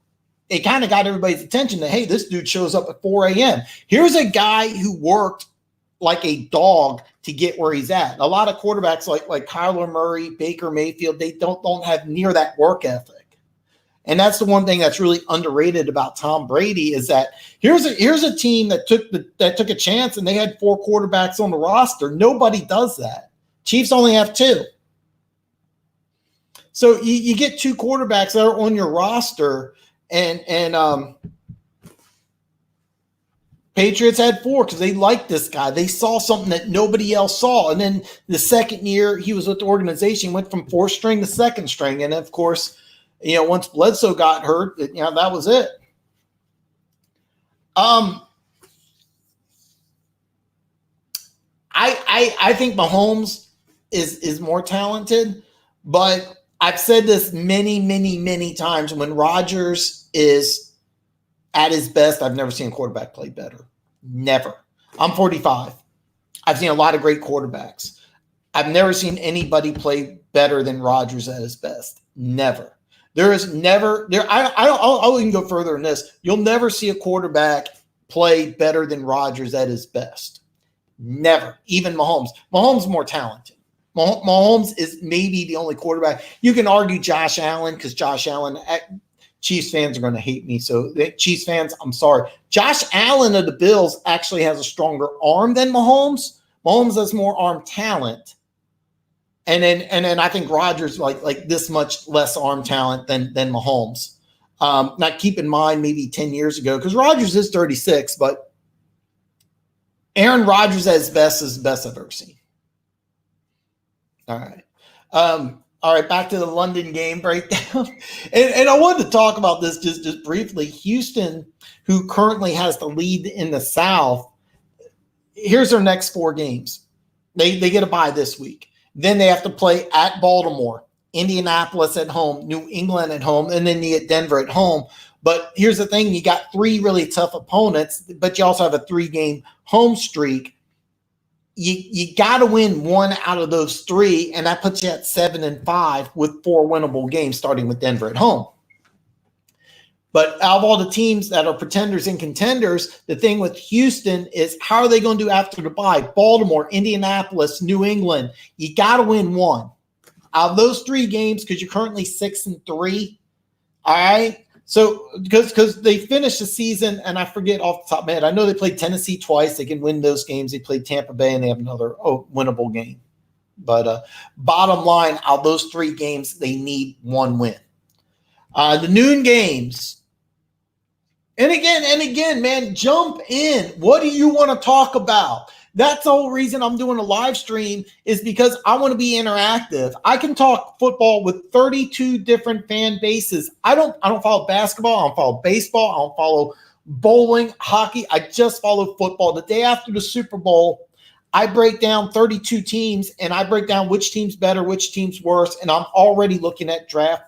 it kind of got everybody's attention that, hey, this dude shows up at 4 a.m. Here's a guy who worked like a dog to get where he's at. A lot of quarterbacks like Kyler Murray, Baker Mayfield, they don't have near that work ethic. And that's the one thing that's really underrated about Tom Brady, is that here's a team that took a chance, and they had 4 quarterbacks on the roster. Nobody does that. Chiefs only have 2. So you get 2 quarterbacks that are on your roster. And Patriots had 4 because they liked this guy. They saw something that nobody else saw. And then the second year he was with the organization, went from 4th string to 2nd string. And of course, once Bledsoe got hurt, that was it. I think Mahomes is more talented, but I've said this many, many, many times. When Rodgers is at his best, I've never seen a quarterback play better. Never. I'm 45. I've seen a lot of great quarterbacks. I've never seen anybody play better than Rodgers at his best. Never. There is never there. I'll even go further than this. You'll never see a quarterback play better than Rodgers at his best. Never. Even Mahomes. Mahomes more talented. Mahomes is maybe the only quarterback. You can argue Josh Allen, because Josh Allen, Chiefs fans are going to hate me. So Chiefs fans, I'm sorry. Josh Allen of the Bills actually has a stronger arm than Mahomes. Mahomes has more arm talent. And then I think Rodgers like this much less arm talent than Mahomes. Now keep in mind, maybe 10 years ago, because Rodgers is 36, but Aaron Rodgers at his best is the best I've ever seen. All right. All right, back to the London game breakdown. And I wanted to talk about this just briefly. Houston, who currently has the lead in the South, here's their next 4 games. They get a bye this week. Then they have to play at Baltimore, Indianapolis at home, New England at home, and then you get Denver at home. But here's the thing. You got 3 really tough opponents, but you also have a 3-game home streak. You got to win 1 out of those 3, and that puts you at 7-5 with 4 winnable games, starting with Denver at home. But out of all the teams that are pretenders and contenders, the thing with Houston is how are they going to do after the bye? Baltimore, Indianapolis, New England. You got to win one. Out of those 3 games, because you're currently 6-3, all right? So because they finished the season, and I forget off the top of my head, I know they played Tennessee twice. They can win those games. They played Tampa Bay, and they have another winnable game. But bottom line, out of those 3 games, they need 1 win. The noon games. And again, man, jump in. What do you want to talk about? That's the whole reason I'm doing a live stream is because I want to be interactive. I can talk football with 32 different fan bases. I don't follow basketball. I don't follow baseball. I don't follow bowling, hockey. I just follow football. The day after the Super Bowl, I break down 32 teams, and I break down which team's better, which team's worse, and I'm already looking at draft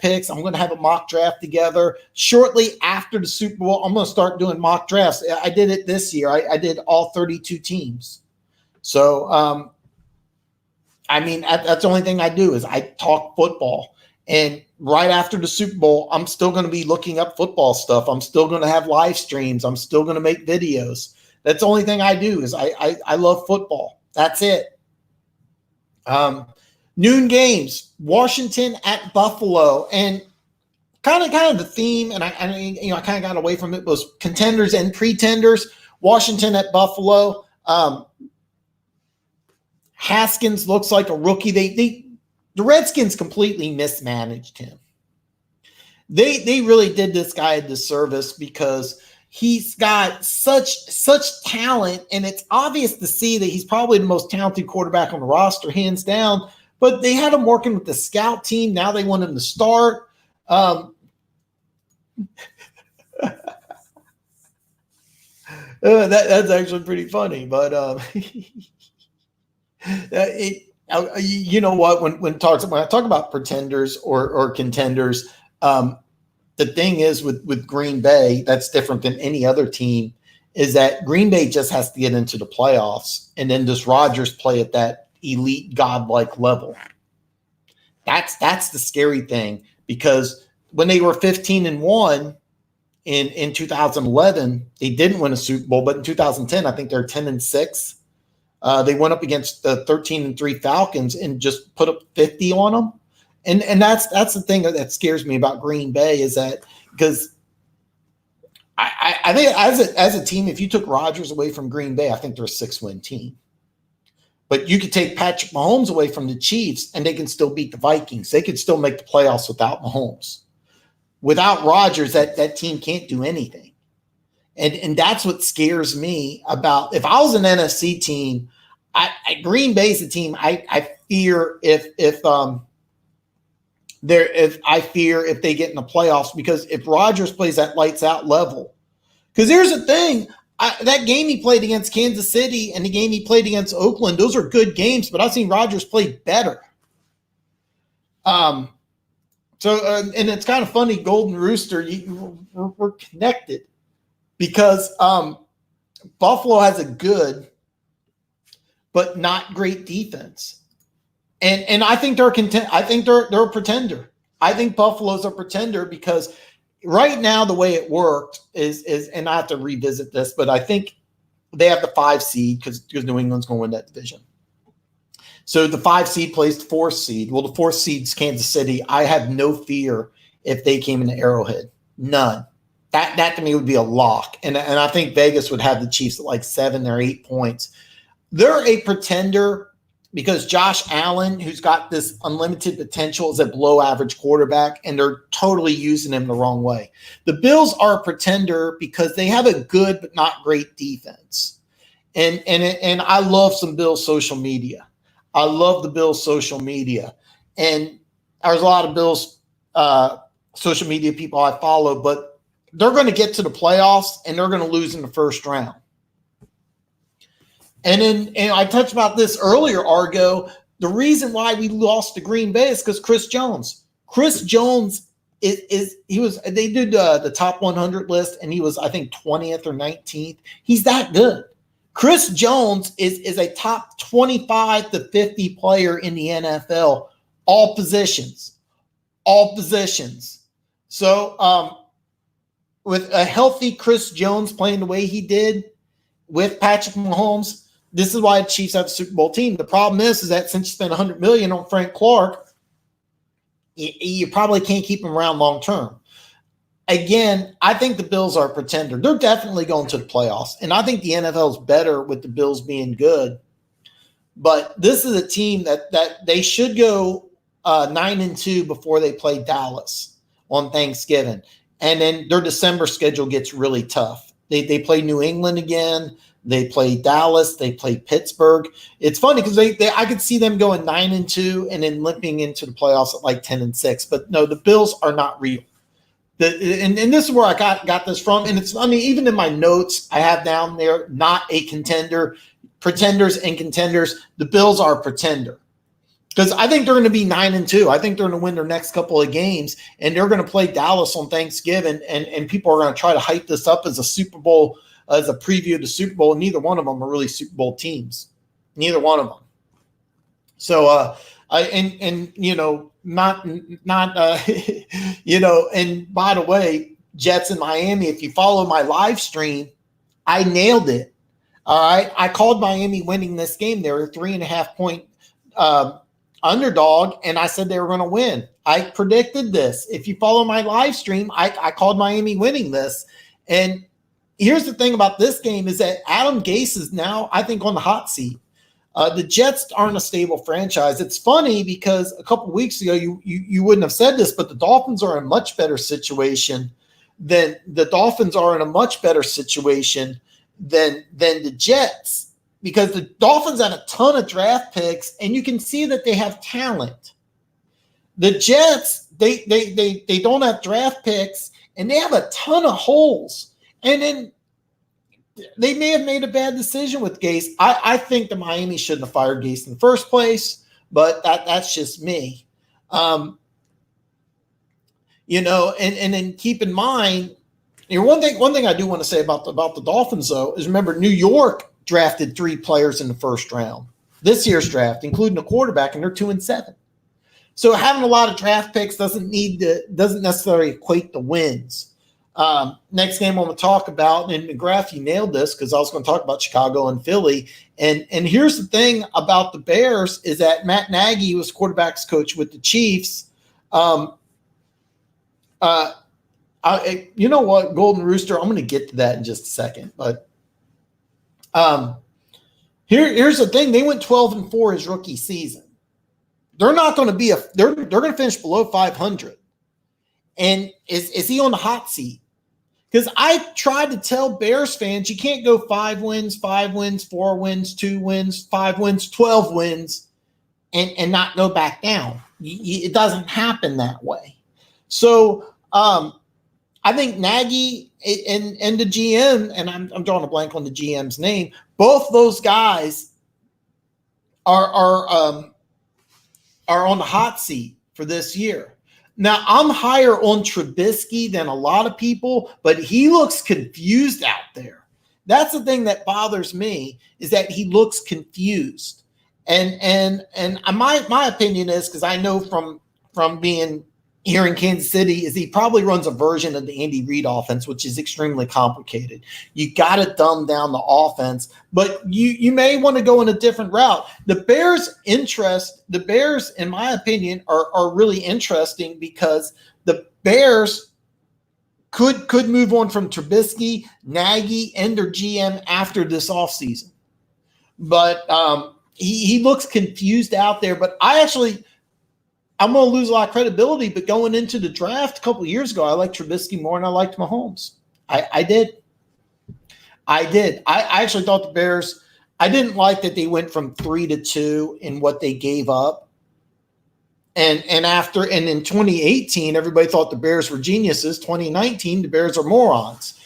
picks. I'm going to have a mock draft together shortly after the Super Bowl. I'm going to start doing mock drafts. I did it this year. I did all 32 teams. So, that's the only thing I do is I talk football. And right after the Super Bowl, I'm still going to be looking up football stuff. I'm still going to have live streams. I'm still going to make videos. That's the only thing I do is I love football. That's it. Noon games, Washington at Buffalo, and kind of the theme, and I kind of got away from it, was contenders and pretenders. Washington at Buffalo. Haskins looks like a rookie. The Redskins completely mismanaged him. They really did this guy a disservice because he's got such talent, and it's obvious to see that he's probably the most talented quarterback on the roster, hands down. But they had him working with the scout team. Now they want him to start. That's actually pretty funny. But you know what? When I talk about pretenders or contenders, the thing is with Green Bay, that's different than any other team, is that Green Bay just has to get into the playoffs, and then does Rodgers play at that elite godlike level? That's the scary thing, because when they were 15-1 in 2011, they didn't win a Super Bowl, but in 2010, I think they're 10-6. They went up against the 13-3 Falcons and just put up 50 on them. And that's the thing that scares me about Green Bay, is that because I think as a team, if you took Rodgers away from Green Bay, I think they're a 6-win team. But you could take Patrick Mahomes away from the Chiefs, and they can still beat the Vikings. They could still make the playoffs without Mahomes. Without Rodgers, that team can't do anything. And that's what scares me about, if I was an NFC team, Green Bay's a team I fear if they get in the playoffs, because if Rodgers plays that lights out level, because here's the thing. That game he played against Kansas City and the game he played against Oakland, those are good games, but I've seen Rodgers play better. And it's kind of funny, Golden Rooster, we're connected, because Buffalo has a good but not great defense. And I think they're I think they're a pretender. I think Buffalo's a pretender because right now, the way it worked is, and I have to revisit this, but I think they have the 5 seed because New England's going to win that division. So the 5 seed plays the 4th seed. Well, the 4th seed's Kansas City. I have no fear if they came into Arrowhead. None. That to me would be a lock. And I think Vegas would have the Chiefs at like 7 or 8 points. They're a pretender because Josh Allen, who's got this unlimited potential, is a below average quarterback, and they're totally using him the wrong way. The Bills are a pretender because they have a good but not great defense. And I love some Bills social media. I love the Bills social media. And there's a lot of Bills social media people I follow, but they're going to get to the playoffs and they're going to lose in the first round. And I touched about this earlier, Argo. The reason why we lost to Green Bay is because Chris Jones. Chris Jones they did the top 100 list, and he was, I think, 20th or 19th. He's that good. Chris Jones is a top 25 to 50 player in the NFL, all positions. So with a healthy Chris Jones playing the way he did with Patrick Mahomes, this is why the Chiefs have a Super Bowl team. The problem is that since you spent $100 million on Frank Clark, you probably can't keep him around long term. Again, I think the Bills are a pretender. They're definitely going to the playoffs, and I think the NFL is better with the Bills being good. But this is a team that they should go 9-2 before they play Dallas on Thanksgiving, and then their December schedule gets really tough. They play New England again. They play Dallas. They play Pittsburgh. It's funny because I could see them going 9-2 and then limping into the playoffs at like 10-6. But no, the Bills are not real. And this is where I got this from. And it's, I mean, even in my notes, I have down there, not a contender, pretenders and contenders. The Bills are a pretender because I think they're going to be 9-2. I think they're going to win their next couple of games, and they're going to play Dallas on Thanksgiving. And people are going to try to hype this up as a Super Bowl, as a preview of the Super Bowl. Neither one of them are really Super Bowl teams. Neither one of them. So, not and by the way, Jets in Miami, if you follow my live stream, I nailed it. All right. I called Miami winning this game. They were a 3.5-point underdog, and I said they were going to win. I predicted this. If you follow my live stream, I called Miami winning this. And here's the thing about this game is that Adam Gase is now, I think, on the hot seat. The Jets aren't a stable franchise. It's funny because a couple of weeks ago, you wouldn't have said this, but the Dolphins are in a much better situation than the Jets, because the Dolphins had a ton of draft picks, and you can see that they have talent. The Jets, they don't have draft picks, and they have a ton of holes. And then they may have made a bad decision with Gase. I think the Miami shouldn't have fired Gase in the first place, but that's just me. And then keep in mind, one thing I do want to say about the Dolphins, though, is remember New York drafted 3 players in the first round this year's draft, including a quarterback, and they're 2-7. So having a lot of draft picks doesn't necessarily equate to wins. Next game I'm going to talk about, and McGrath, you nailed this because I was going to talk about Chicago and Philly. And here's the thing about the Bears is that Matt Nagy was quarterbacks coach with the Chiefs. You know what, Golden Rooster, I'm going to get to that in just a second. But here's the thing. They went 12-4 his rookie season. They're not going to be they're going to finish below 500. And is he on the hot seat? Because I tried to tell Bears fans you can't go 5 wins, 4 wins, 2 wins, 5 wins, 12 wins, and not go back down. It doesn't happen that way. So I think Nagy and the GM, and I'm drawing a blank on the GM's name, both those guys are on the hot seat for this year. Now, I'm higher on Trubisky than a lot of people, but he looks confused out there. That's the thing that bothers me, is that he looks confused. And my opinion is, because I know from being here in Kansas City, is he probably runs a version of the Andy Reid offense, which is extremely complicated. You got to dumb down the offense, but you may want to go in a different route. The Bears, in my opinion, are really interesting because the Bears could move on from Trubisky, Nagy, and their GM after this offseason. But he looks confused out there. But I'm going to lose a lot of credibility, but going into the draft a couple of years ago, I liked Trubisky more than I liked Mahomes. I did. I actually thought the Bears, I didn't like that they went from 3-2 in what they gave up. And in 2018, everybody thought the Bears were geniuses. 2019, the Bears are morons.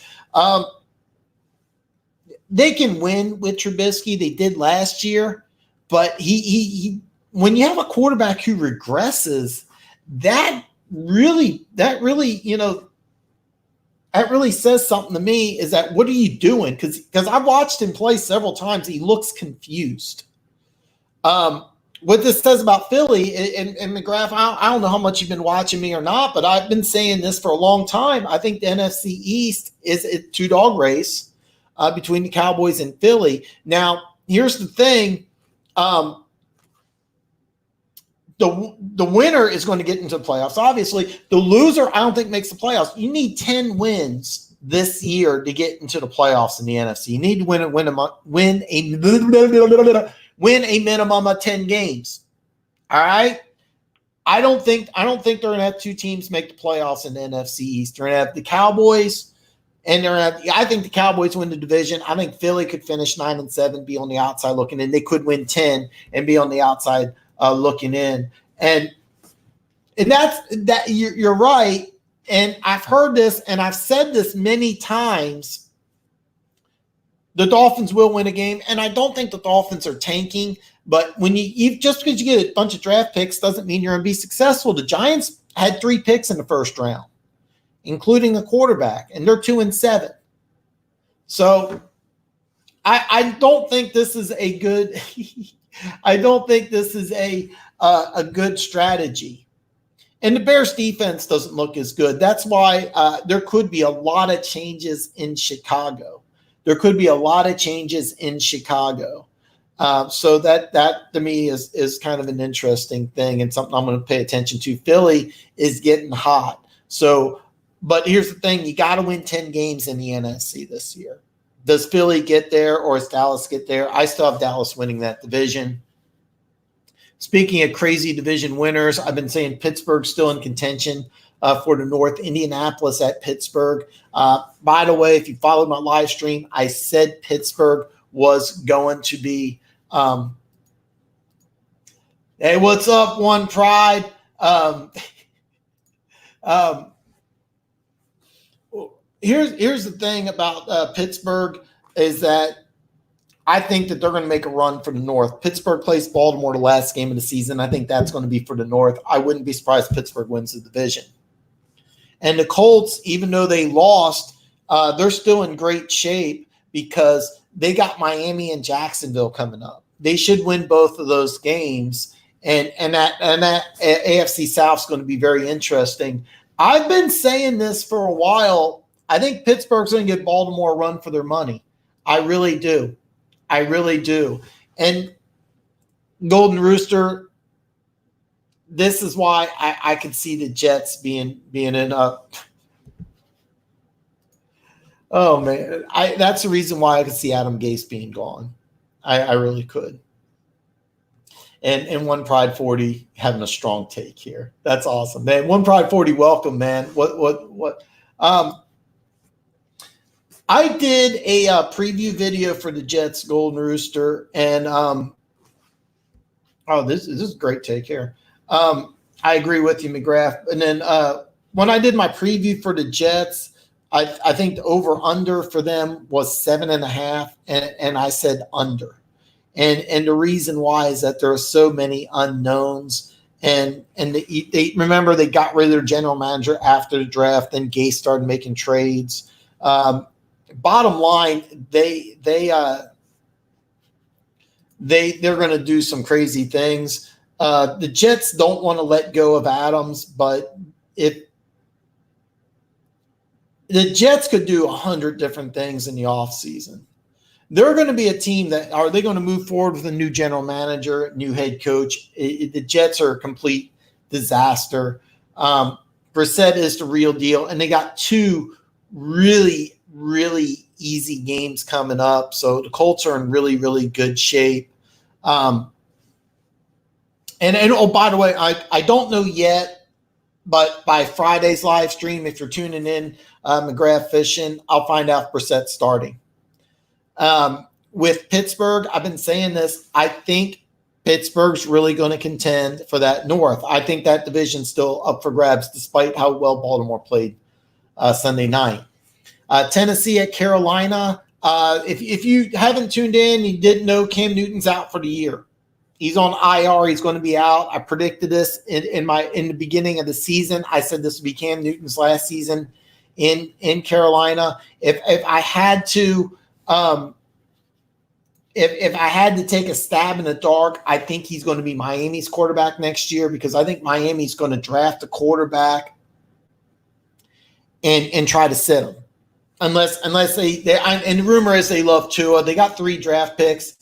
They can win with Trubisky. They did last year, but he when you have a quarterback who regresses, that really says something to me, is that what are you doing? Because I've watched him play several times. He looks confused. what this says about Philly, and McGrath, I don't know how much you've been watching me or not, but I've been saying this for a long time. I think the NFC East is a two-dog race between the Cowboys and Philly. Now, here's the thing. The winner is going to get into the playoffs. Obviously, the loser, I don't think, makes the playoffs. You need 10 wins this year to get into the playoffs in the NFC. You need to win a minimum of 10 games. All right. I don't think they're going to have two teams make the playoffs in the NFC East. They're going to have the Cowboys, and I think the Cowboys win the division. I think Philly could finish 9-7, be on the outside looking in. They could win 10 and be on the outside looking in. And that's that. You're right. And I've heard this, and I've said this many times. The Dolphins will win a game, and I don't think the Dolphins are tanking. But when you just because you get a bunch of draft picks doesn't mean you're going to be successful. The Giants had 3 picks in the first round, including a quarterback, and they're 2-7. So I don't think this is a good. I don't think this is a good strategy. And the Bears defense doesn't look as good. That's why there could be a lot of changes in Chicago. So that to me is kind of an interesting thing and something I'm going to pay attention to. Philly is getting hot. So, but here's the thing. You got to win 10 games in the NFC this year. Does Philly get there or does Dallas get there? I still have Dallas winning that division. Speaking of crazy division winners, I've been saying Pittsburgh's still in contention for the North. Indianapolis at Pittsburgh. By the way, if you followed my live stream, I said Pittsburgh was going to be hey, what's up, One Pride? Here's the thing about Pittsburgh is that I think that they're going to make a run for the North. Pittsburgh plays Baltimore the last game of the season. I think that's going to be for the North. I wouldn't be surprised if Pittsburgh wins the division. And the Colts, even though they lost, they're still in great shape because they got Miami and Jacksonville coming up. They should win both of those games, and that AFC South is going to be very interesting. I've been saying this for a while. I think Pittsburgh's going to give Baltimore a run for their money. I really do. And Golden Rooster, this is why I could see the Jets being in up. Oh man, that's the reason why I could see Adam Gase being gone. I really could. And One Pride 40 having a strong take here. That's awesome, man. One Pride 40, welcome, man. What? I did a preview video for the Jets Golden Rooster, and this is a great take here. I agree with you, McGrath. And then when I did my preview for the Jets, I think the over-under for them was 7.5, and I said under. And the reason why is that there are so many unknowns. And they remember they got rid of their general manager after the draft, then Gase started making trades. Bottom line, they're going to do some crazy things. The Jets don't want to let go of Adams, but if the Jets could do 100 different things in the offseason, they're going to be a team that are they going to move forward with a new general manager, new head coach. The Jets are a complete disaster. Brissett is the real deal, and they got 2 really easy games coming up. So the Colts are in really good shape. And oh, by the way, I don't know yet, but by Friday's live stream, if you're tuning in, McGrath Fishing, I'll find out if Brissett's starting. With Pittsburgh, I've been saying this. I think Pittsburgh's really going to contend for that North. I think that division's still up for grabs, despite how well Baltimore played Sunday night. Tennessee at Carolina. If you haven't tuned in, you didn't know Cam Newton's out for the year. He's on IR. He's going to be out. I predicted this in the beginning of the season. I said this would be Cam Newton's last season in Carolina. If I had to if I had to take a stab in the dark, I think he's going to be Miami's quarterback next year, because I think Miami's going to draft a quarterback and try to sit him. Unless they and the rumor is they love Tua. They got 3 draft picks.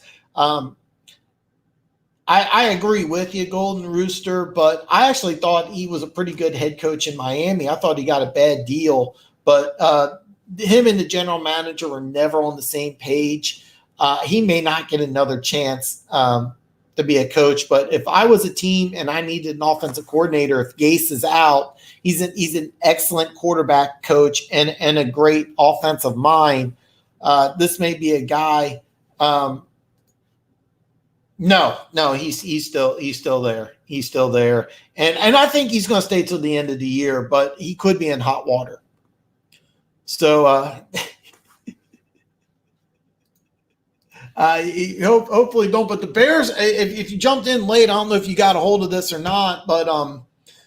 I agree with you, Golden Rooster, but I actually thought he was a pretty good head coach in Miami. I thought he got a bad deal, but him and the general manager were never on the same page. He may not get another chance to be a coach, but if I was a team and I needed an offensive coordinator, if Gase is out, he's an excellent quarterback coach and a great offensive mind. This may be a guy. No, he's still there. He's still there, and I think he's going to stay till the end of the year, but he could be in hot water. So hopefully don't. But the Bears, if you jumped in late, I don't know if you got a hold of this or not, but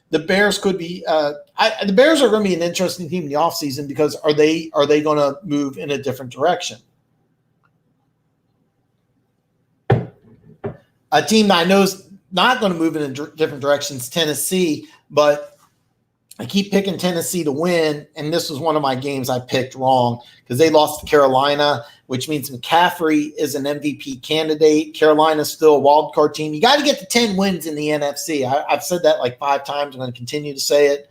the Bears could be. The Bears are going to be an interesting team in the offseason, because are they going to move in a different direction? A team that I know is not going to move in a different direction is Tennessee, but I keep picking Tennessee to win, and this was one of my games I picked wrong because they lost to Carolina, which means McCaffrey is an MVP candidate. Carolina's still a wild card team. You got to get to 10 wins in the NFC. I've said that like 5 times. I'm going to continue to say it.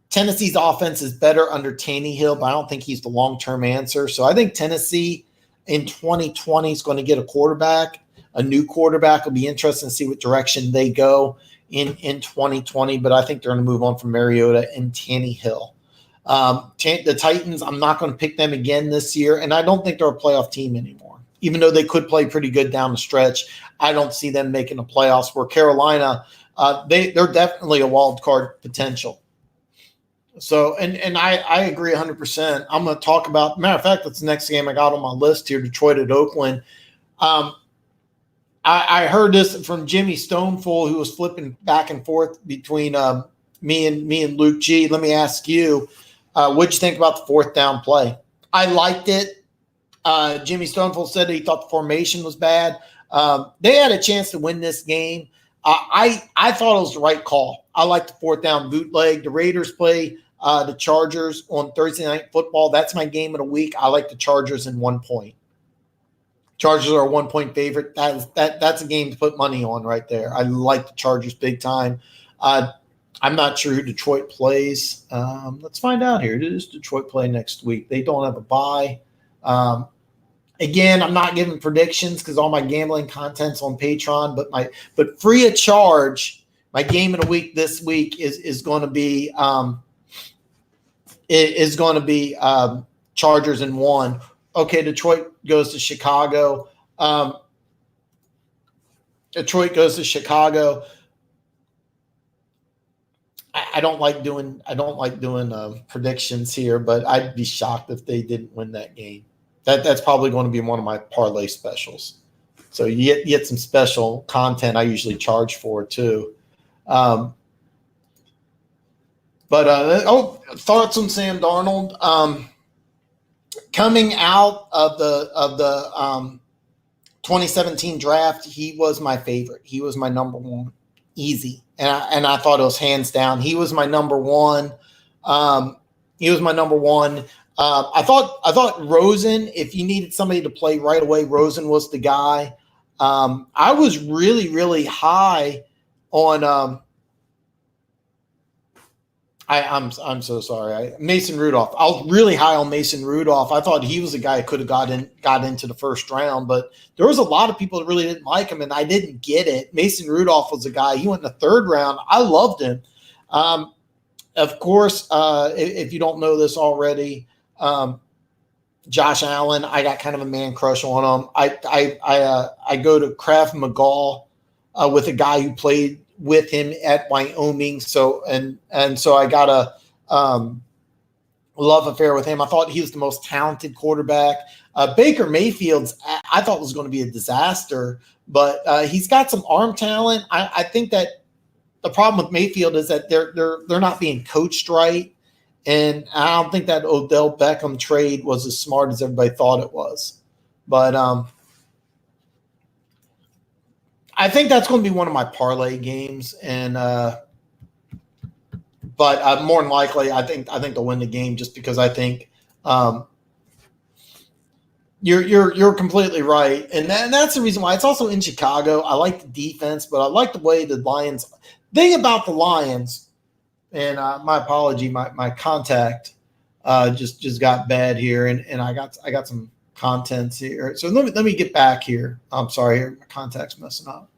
Tennessee's offense is better under Tannehill, but I don't think he's the long-term answer. So I think Tennessee in 2020 is going to get a quarterback. A new quarterback. Will be interesting to see what direction they go in 2020, but I think they're going to move on from Mariota and Tannehill. The Titans, I'm not going to pick them again this year, and I don't think they're a playoff team anymore. Even though they could play pretty good down the stretch, I don't see them making the playoffs. Where Carolina, they're definitely a wild card potential. So, and I agree 100%. I'm going to talk about, matter of fact, that's the next game I got on my list here, Detroit at Oakland. I heard this from Jimmy Stoneful, who was flipping back and forth between me and Luke G. Let me ask you, what'd you think about the 4th down play? I liked it. Jimmy Stoneful said he thought the formation was bad. They had a chance to win this game. I thought it was the right call. I like the 4th down bootleg. The Raiders play the Chargers on Thursday Night Football. That's my game of the week. I like the Chargers in 1 point. Chargers are a 1-point favorite. That's a game to put money on right there. I like the Chargers big time. I'm not sure who Detroit plays. Let's find out here. It is Detroit play next week. They don't have a bye. Again, I'm not giving predictions because all my gambling content's on Patreon. But free of charge, my game of the week this week is going to be Chargers in 1. Okay, Detroit goes to Chicago. Detroit goes to Chicago. I don't like doing predictions here, but I'd be shocked if they didn't win that game. That's probably going to be one of my parlay specials. So you get some special content I usually charge for too. Thoughts on Sam Darnold. Coming out of the 2017 draft, he was my favorite. He was my number 1, easy, and I thought it was hands down. He was my number 1. I thought Rosen. If you needed somebody to play right away, Rosen was the guy. I was really, really high on. I'm so sorry. Mason Rudolph. I was really high on Mason Rudolph. I thought he was a guy that could have got into the first round, but there was a lot of people that really didn't like him, and I didn't get it. Mason Rudolph was a guy. He went in the 3rd round. I loved him. Of course, if you don't know this already, Josh Allen. I got kind of a man crush on him. I go to Krav Maga with a guy who played with him at Wyoming. So I got a love affair with him. I thought he was the most talented quarterback. Baker Mayfield's I thought was going to be a disaster, but he's got some arm talent. I think that the problem with Mayfield is that they're not being coached right. And I don't think that Odell Beckham trade was as smart as everybody thought it was. But I think that's going to be one of my parlay games, and but more than likely, I think they'll win the game just because I think you're completely right, and that's the reason why it's also in Chicago. I like the defense, but I like the way the Lions. Thing about the Lions, and my apology, my contact just got bad here, and I got some contents here. So let me get back here. I'm sorry, my contact's messing up.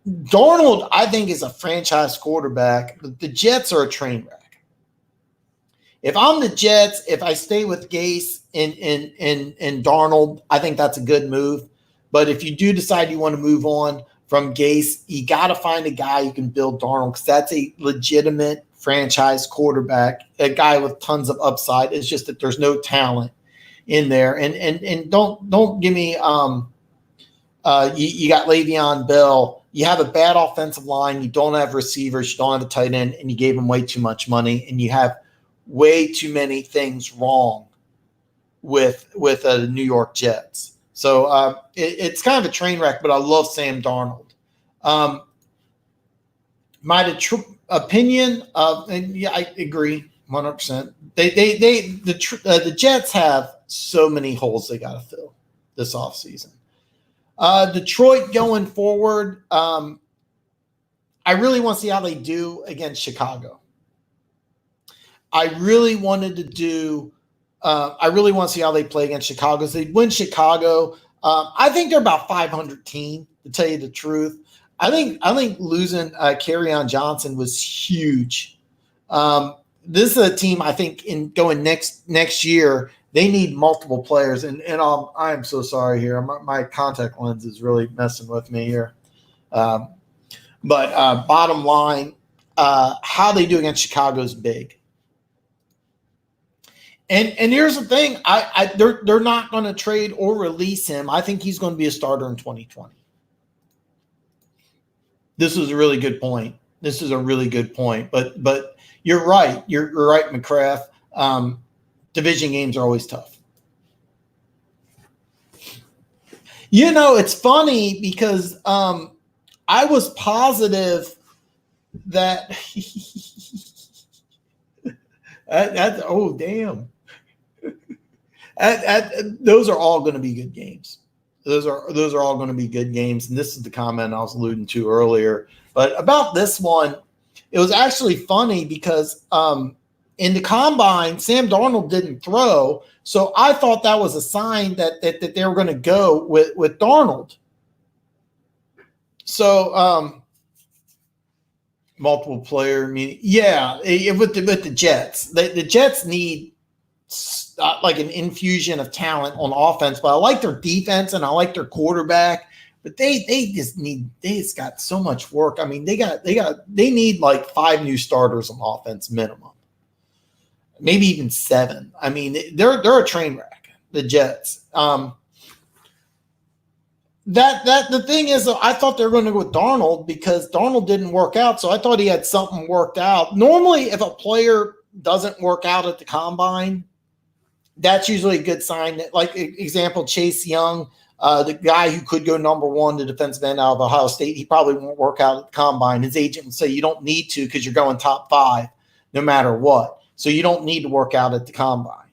Darnold, I think, is a franchise quarterback. The Jets are a train wreck. If I'm the Jets, if I stay with Gase and Darnold, I think that's a good move. But if you do decide you want to move on from Gase, you got to find a guy you can build Darnold, because that's a legitimate franchise quarterback, a guy with tons of upside. It's just that there's no talent in there. And don't give me you got Le'Veon Bell. You have a bad offensive line. You don't have receivers. You don't have a tight end, and you gave them way too much money, and you have way too many things wrong with the New York Jets. So it's kind of a train wreck, but I love Sam Darnold. My opinion of, and yeah, I agree 100%. The Jets have so many holes they got to fill this offseason. Detroit going forward, I really want to see how they do against Chicago. I really want to see how they play against Chicago. If they win Chicago, I think they're about 500 team, to tell you the truth. I think losing Kerryon Johnson was huge. This is a team, I think, in going next year, they need multiple players, and I am so sorry here. My contact lens is really messing with me here. But bottom line, how they do against Chicago is big. And here's the thing: they're not going to trade or release him. I think he's going to be a starter in 2020. This is a really good point. But you're right. You're right, McCraft. Division games are always tough. You know, it's funny because I was positive that oh damn. Those are all going to be good games. Those are all going to be good games. And this is the comment I was alluding to earlier. But about this one, it was actually funny because in the combine, Sam Darnold didn't throw. So I thought that was a sign that they were going to go with Darnold. So multiple player, meaning, yeah, with the Jets. The Jets need like an infusion of talent on offense, but I like their defense and I like their quarterback, but they just got so much work. I mean, they need like 5 new starters on offense minimum, maybe even 7. I mean, they're a train wreck, the Jets. The thing is, I thought they were going to go with Darnold because Darnold didn't work out, so I thought he had something worked out. Normally, if a player doesn't work out at the combine, that's usually a good sign. Like, example, Chase Young, the guy who could go number 1, the defensive end out of Ohio State, he probably won't work out at the combine. His agent would say you don't need to because you're going top 5 no matter what. So you don't need to work out at the combine.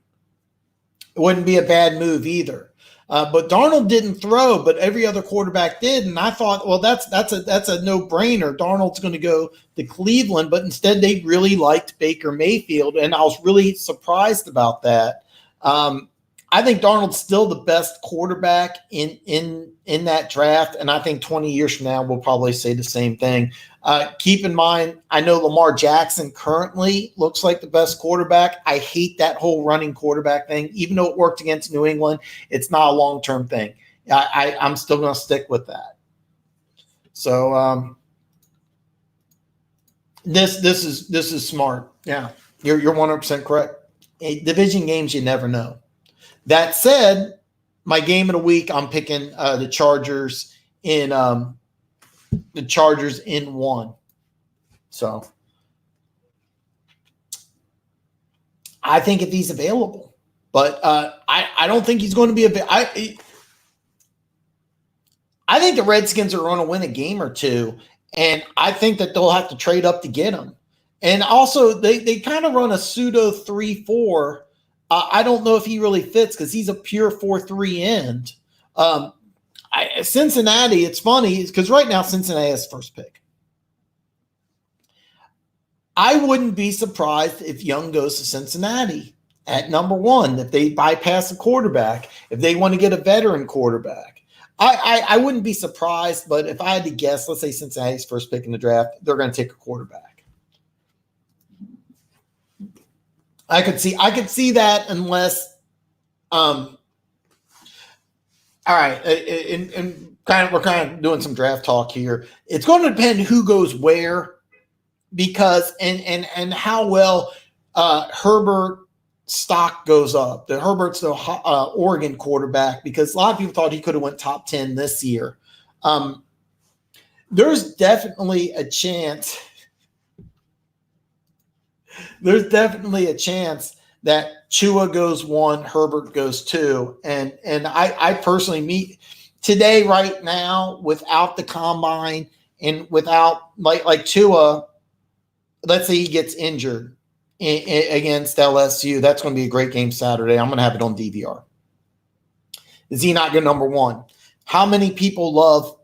It wouldn't be a bad move either. But Darnold didn't throw, but every other quarterback did. And I thought, well, that's a no-brainer. Darnold's going to go to Cleveland, but instead they really liked Baker Mayfield, and I was really surprised about that. I think Darnold's still the best quarterback in that draft, and I think 20 years from now we'll probably say the same thing. Keep in mind, I know Lamar Jackson currently looks like the best quarterback. I hate that whole running quarterback thing. Even though it worked against New England, it's not a long-term thing. I'm still going to stick with that. So this is smart. Yeah, you're 100% correct. Division games, you never know. That said, my game of the week, I'm picking the Chargers in 1. So I think if he's available, but I don't think he's going to be I think the Redskins are going to win a game or two, and I think that they'll have to trade up to get him. And also, they kind of run a pseudo 3-4. I don't know if he really fits because he's a pure 4-3 end. Cincinnati, it's funny because right now Cincinnati has first pick. I wouldn't be surprised if Young goes to Cincinnati at number 1, if they bypass a quarterback, if they want to get a veteran quarterback. I wouldn't be surprised, but if I had to guess, let's say Cincinnati's first pick in the draft, they're going to take a quarterback. I could see that unless all right, and we're kind of doing some draft talk here. It's going to depend who goes where, because and how well Herbert stock goes up. Herbert's the Oregon quarterback, because a lot of people thought he could have went top 10 this year. There's definitely a chance. There's definitely a chance that Chua goes 1, Herbert goes 2, and I personally today right now without the combine and without like Chua. Let's say he gets injured against LSU. That's going to be a great game Saturday. I'm going to have it on DVR. Is he not good number 1? How many people love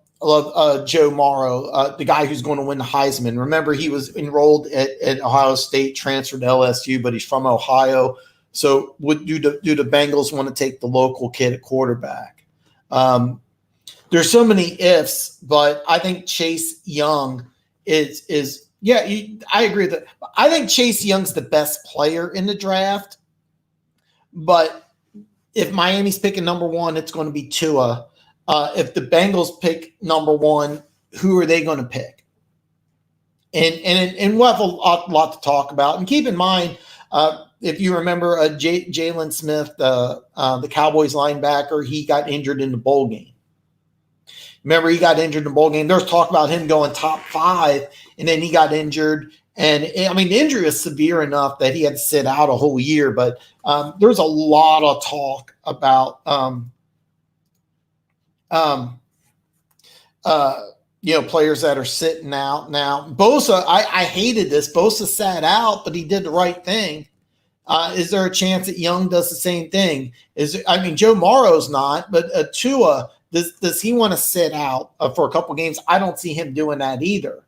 Joe Morrow, the guy who's going to win the Heisman? Remember, he was enrolled at Ohio State, transferred to LSU, but he's from Ohio. So do the Bengals want to take the local kid at quarterback? There's so many ifs, but I think Chase Young is yeah, I agree with that. I think Chase Young's the best player in the draft, but if Miami's picking number 1, it's going to be Tua. If the Bengals pick number 1, who are they going to pick? And we'll have a lot to talk about. And keep in mind, if you remember, Jalen Smith, the Cowboys linebacker, he got injured in the bowl game. Remember, he got injured in the bowl game. There's talk about him going top 5, and then he got injured. And, I mean, the injury was severe enough that he had to sit out a whole year. But there's a lot of talk about, players that are sitting out now. Bosa, I hated this. Bosa sat out, but he did the right thing. Is there a chance that Young does the same thing? Joe Morrow's not, but Tua, does he want to sit out for a couple games? I don't see him doing that either.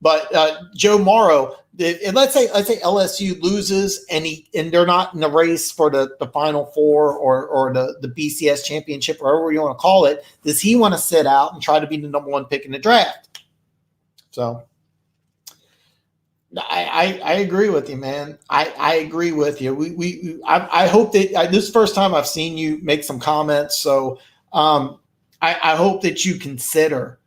But Joe Morrow, let's say LSU loses and they're not in the race for the Final Four or the BCS championship, or whatever you want to call it. Does he want to sit out and try to be the number 1 pick in the draft? So I agree with you, man. I agree with you. I hope that this is the first time I've seen you make some comments. So I hope that you consider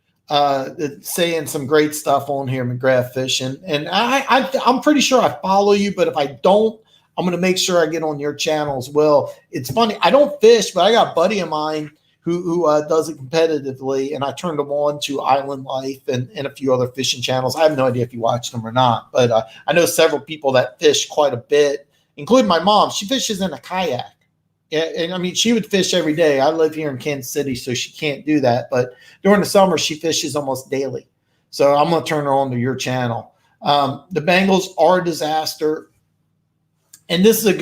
saying some great stuff on here, McGrath Fishing. And I'm pretty sure I follow you, but if I don't, I'm going to make sure I get on your channel as well. It's funny. I don't fish, but I got a buddy of mine who does it competitively, and I turned him on to Island Life and a few other fishing channels. I have no idea if you watch them or not, but I know several people that fish quite a bit, including my mom. She fishes in a kayak. And she would fish every day. I live here in Kansas City, so she can't do that. But during the summer, she fishes almost daily. So I'm going to turn her on to your channel. The Bengals are a disaster. And this is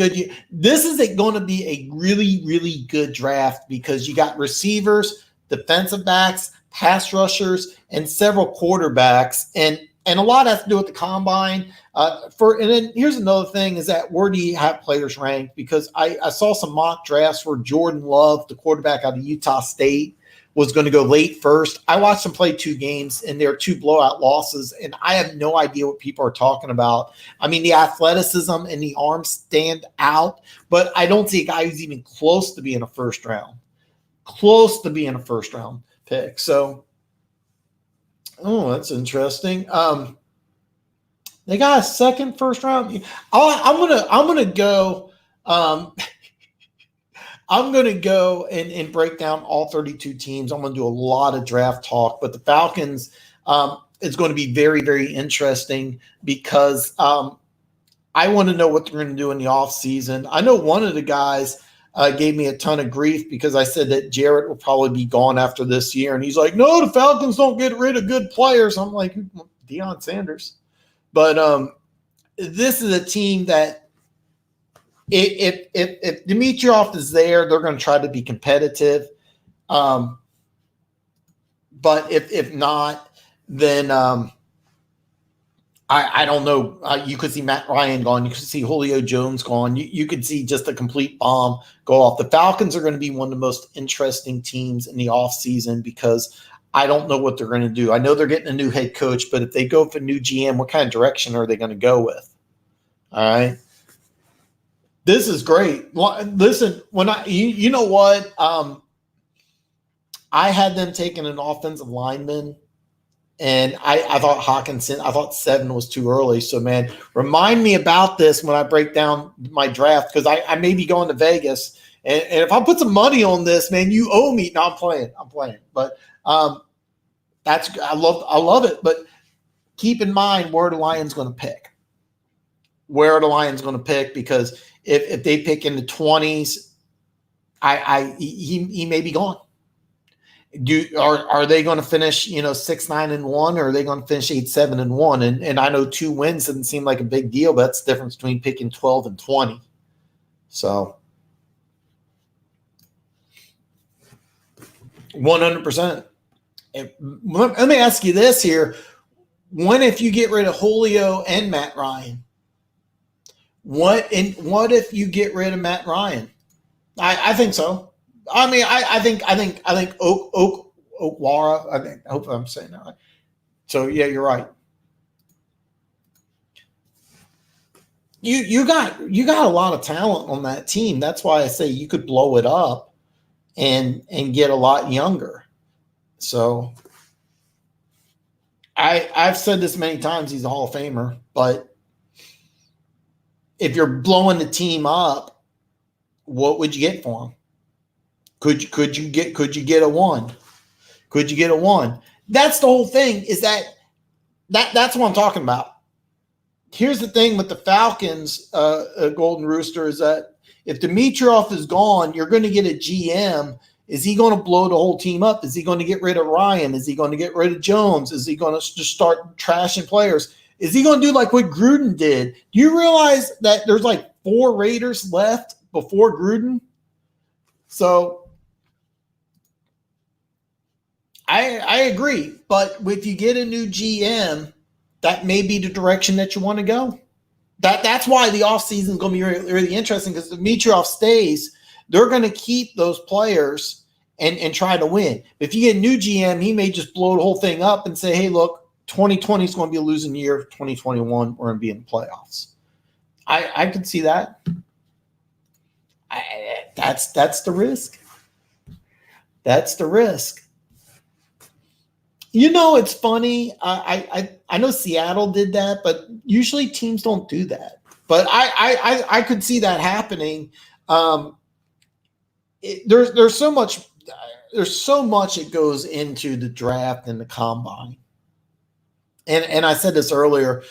going to be a really, really good draft, because you got receivers, defensive backs, pass rushers, and several quarterbacks. And a lot has to do with the combine. And then here's another thing, is that where do you have players ranked? Because I saw some mock drafts where Jordan Love, the quarterback out of Utah State, was going to go late first. I watched him play 2 games, and there are 2 blowout losses, and I have no idea what people are talking about. I mean, the athleticism and the arms stand out, but I don't see a guy who's even close to being a first round pick. So, that's interesting. They got a second first round. I'm gonna go. I'm gonna go and break down all 32 teams. I'm gonna do a lot of draft talk, but the Falcons is going to be very, very interesting, because I want to know what they're going to do in the offseason. I know one of the guys gave me a ton of grief because I said that Jarrett will probably be gone after this year. And he's like, no, the Falcons don't get rid of good players. I'm like, Deion Sanders. But this is a team that if Dimitroff is there, they're going to try to be competitive. But if not, then I don't know. You could see Matt Ryan gone. You could see Julio Jones gone. You could see just a complete bomb go off. The Falcons are going to be one of the most interesting teams in the offseason because I don't know what they're going to do. I know they're getting a new head coach, but if they go for a new GM, what kind of direction are they going to go with? All right. This is great. Listen, you know what? I had them taking an offensive lineman. And I thought Hawkinson, I thought 7 was too early. So, man, remind me about this when I break down my draft because I may be going to Vegas. And if I put some money on this, man, you owe me. No, I'm playing. But I love it. But keep in mind where the Lions going to pick. Where are the Lions going to pick? Because if they pick in the 20s, he may be gone. Are they going to finish 6-9-1 or are they going to finish 8-7-1? And I know 2 wins doesn't seem like a big deal, but that's the difference between picking 12 and 20. So 100%. Let me ask you this here: what if you get rid of Julio and Matt Ryan? What if you get rid of Matt Ryan? I think so. I mean, I think Okwara. I hope I'm saying that right. So yeah, you're right. You got a lot of talent on that team. That's why I say you could blow it up and get a lot younger. So I've said this many times. He's a Hall of Famer, but if you're blowing the team up, what would you get for him? Could you get a 1? Could you get a 1? That's the whole thing. Is that's what I'm talking about. Here's the thing with the Falcons, Golden Rooster, is that if Dimitroff is gone, you're going to get a GM. Is he going to blow the whole team up? Is he going to get rid of Ryan? Is he going to get rid of Jones? Is he going to just start trashing players? Is he going to do like what Gruden did? Do you realize that there's like 4 Raiders left before Gruden? So I agree, but if you get a new GM, that may be the direction that you want to go. That's why the offseason is going to be really, really interesting because if Dimitroff stays, they're going to keep those players and try to win. If you get a new GM, he may just blow the whole thing up and say, hey, look, 2020 is going to be a losing year. 2021, we're going to be in the playoffs. I could see that. That's the risk. That's the risk. It's funny. I know Seattle did that, but usually teams don't do that. But I could see that happening. There's so much. There's so much that goes into the draft and the combine. And I said this earlier.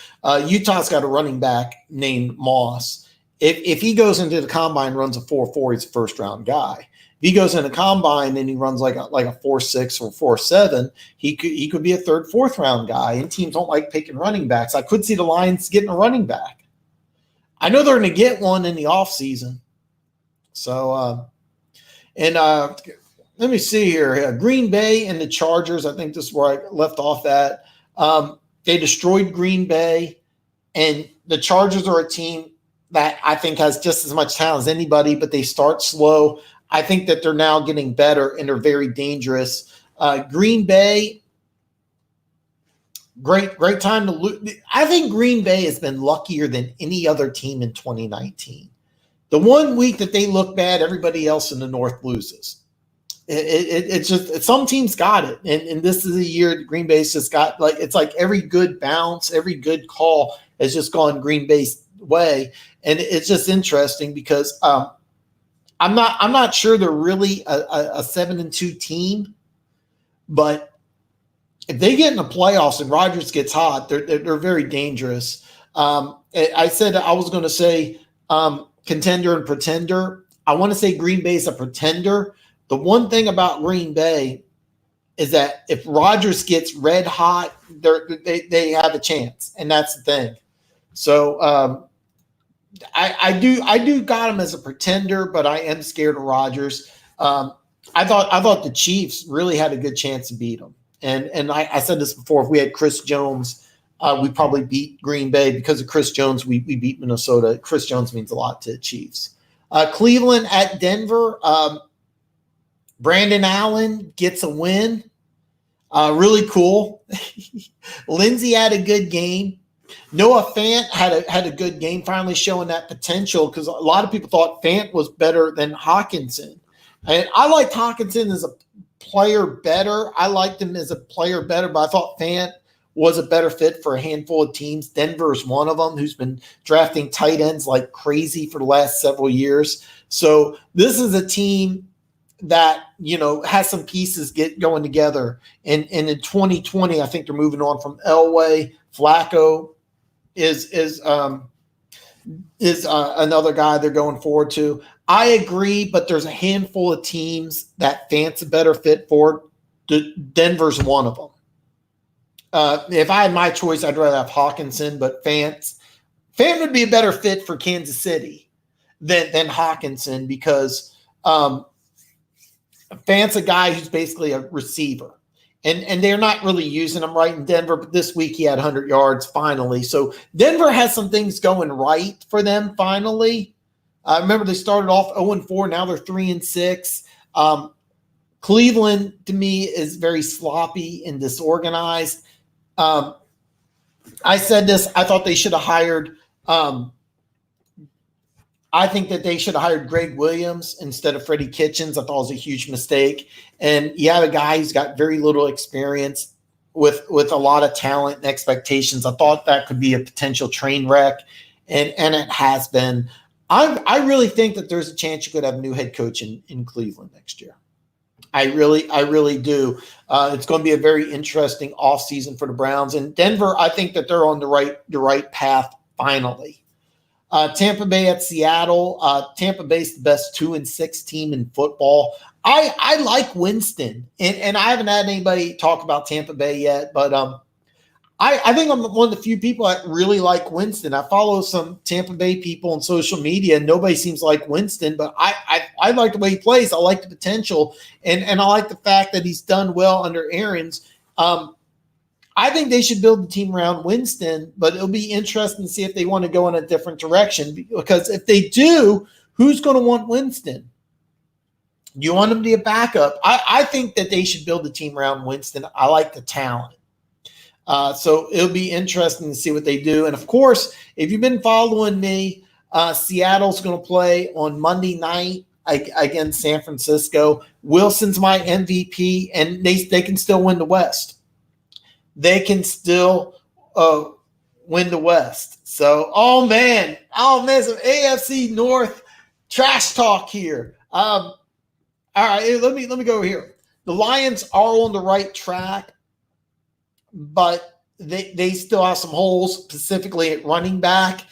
Utah's got a running back named Moss. If he goes into the combine and runs a 4.4, he's a first round guy. If he goes in a combine and he runs like a 4.6 or 4.7, he could be a 3rd, 4th round guy. And teams don't like picking running backs. I could see the Lions getting a running back. I know they're going to get one in the offseason. So, let me see here. Green Bay and the Chargers. I think this is where I left off at. They destroyed Green Bay, and the Chargers are a team that I think has just as much talent as anybody, but they start slow. I think that they're now getting better, and they're very dangerous. Green Bay, great time to lose. I think Green Bay has been luckier than any other team in 2019. The one week that they look bad, everybody else in the North loses. It's just some teams got it, and this is a year that Green Bay's just got it's like every good bounce, every good call has just gone Green Bay's way, and it's just interesting because I'm not sure they're really a 7-2 team, but if they get in the playoffs and Rodgers gets hot, they're very dangerous. I said I was going to say contender and pretender. I want to say Green Bay is a pretender. The one thing about Green Bay is that if Rodgers gets red hot, they have a chance, and that's the thing. So I do got him as a pretender, but I am scared of Rodgers. I thought the Chiefs really had a good chance to beat them, and I said this before. If we had Chris Jones, we probably beat Green Bay. Because of Chris Jones, we beat Minnesota. Chris Jones means a lot to the Chiefs. Cleveland at Denver. Brandon Allen gets a win. Really cool. Lindsey had a good game. Noah Fant had a good game, finally showing that potential, because a lot of people thought Fant was better than Hawkinson. And I liked Hawkinson as a player better. I liked him as a player better, but I thought Fant was a better fit for a handful of teams. Denver is one of them, who's been drafting tight ends like crazy for the last several years. So this is a team that, has some pieces going together. And in 2020, I think they're moving on from Elway. Flacco is another guy they're going forward to. I agree, but there's a handful of teams that Fant's a better fit for. Denver's one of them. If I had my choice, I'd rather have Hawkinson, but Fant would be a better fit for Kansas City than Hawkinson, because Fant's a guy who's basically a receiver. And they're not really using him right in Denver, but this week he had 100 yards finally. So Denver has some things going right for them finally. Remember, they started off 0-4, now they're 3-6. Cleveland, to me, is very sloppy and disorganized. I said this, I thought they should have hired I think that they should have hired Greg Williams instead of Freddie Kitchens. I thought it was a huge mistake. And you have a guy who's got very little experience with a lot of talent and expectations. I thought that could be a potential train wreck, and it has been. I really think that there's a chance you could have a new head coach in Cleveland next year. I really do. It's going to be a very interesting offseason for the Browns. And Denver, I think that they're on the right path finally. Tampa Bay at Seattle. Tampa Bay's the best 2-6 team in football. I like Winston, and I haven't had anybody talk about Tampa Bay yet, but I think I'm one of the few people that really like Winston. I follow some Tampa Bay people on social media, and nobody seems to like Winston, but I like the way he plays. I like the potential, and I like the fact that he's done well under Arians. I think they should build the team around Winston, but it'll be interesting to see if they want to go in a different direction, because if they do, who's going to want Winston? You want him to be a backup. I think that they should build the team around Winston. I like the talent. So it'll be interesting to see what they do. And, of course, if you've been following me, Seattle's going to play on Monday night against San Francisco. Wilson's my MVP, and they can still win the West. They can still win the West. So, oh man, some AFC North trash talk here. All right, let me go here. The Lions are on the right track, but they still have some holes, specifically at running back.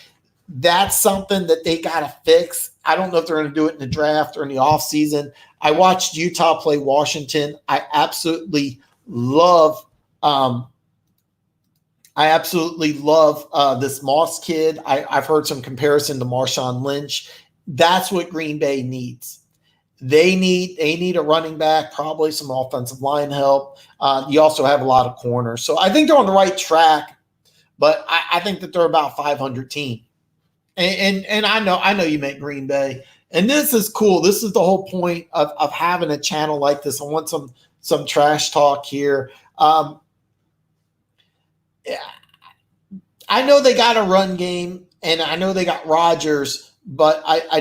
That's something that they got to fix. I don't know if they're going to do it in the draft or in the offseason. I watched Utah play Washington. I absolutely love this Moss kid. I've heard some comparison to Marshawn Lynch. That's what Green Bay needs. They need a running back, probably some offensive line help. You also have a lot of corners. So I think they're on the right track, but I think that they're about 500 team. And I know you meant Green Bay. And this is cool. This is the whole point of having a channel like this. I want some trash talk here. I know they got a run game, and I know they got Rodgers, but I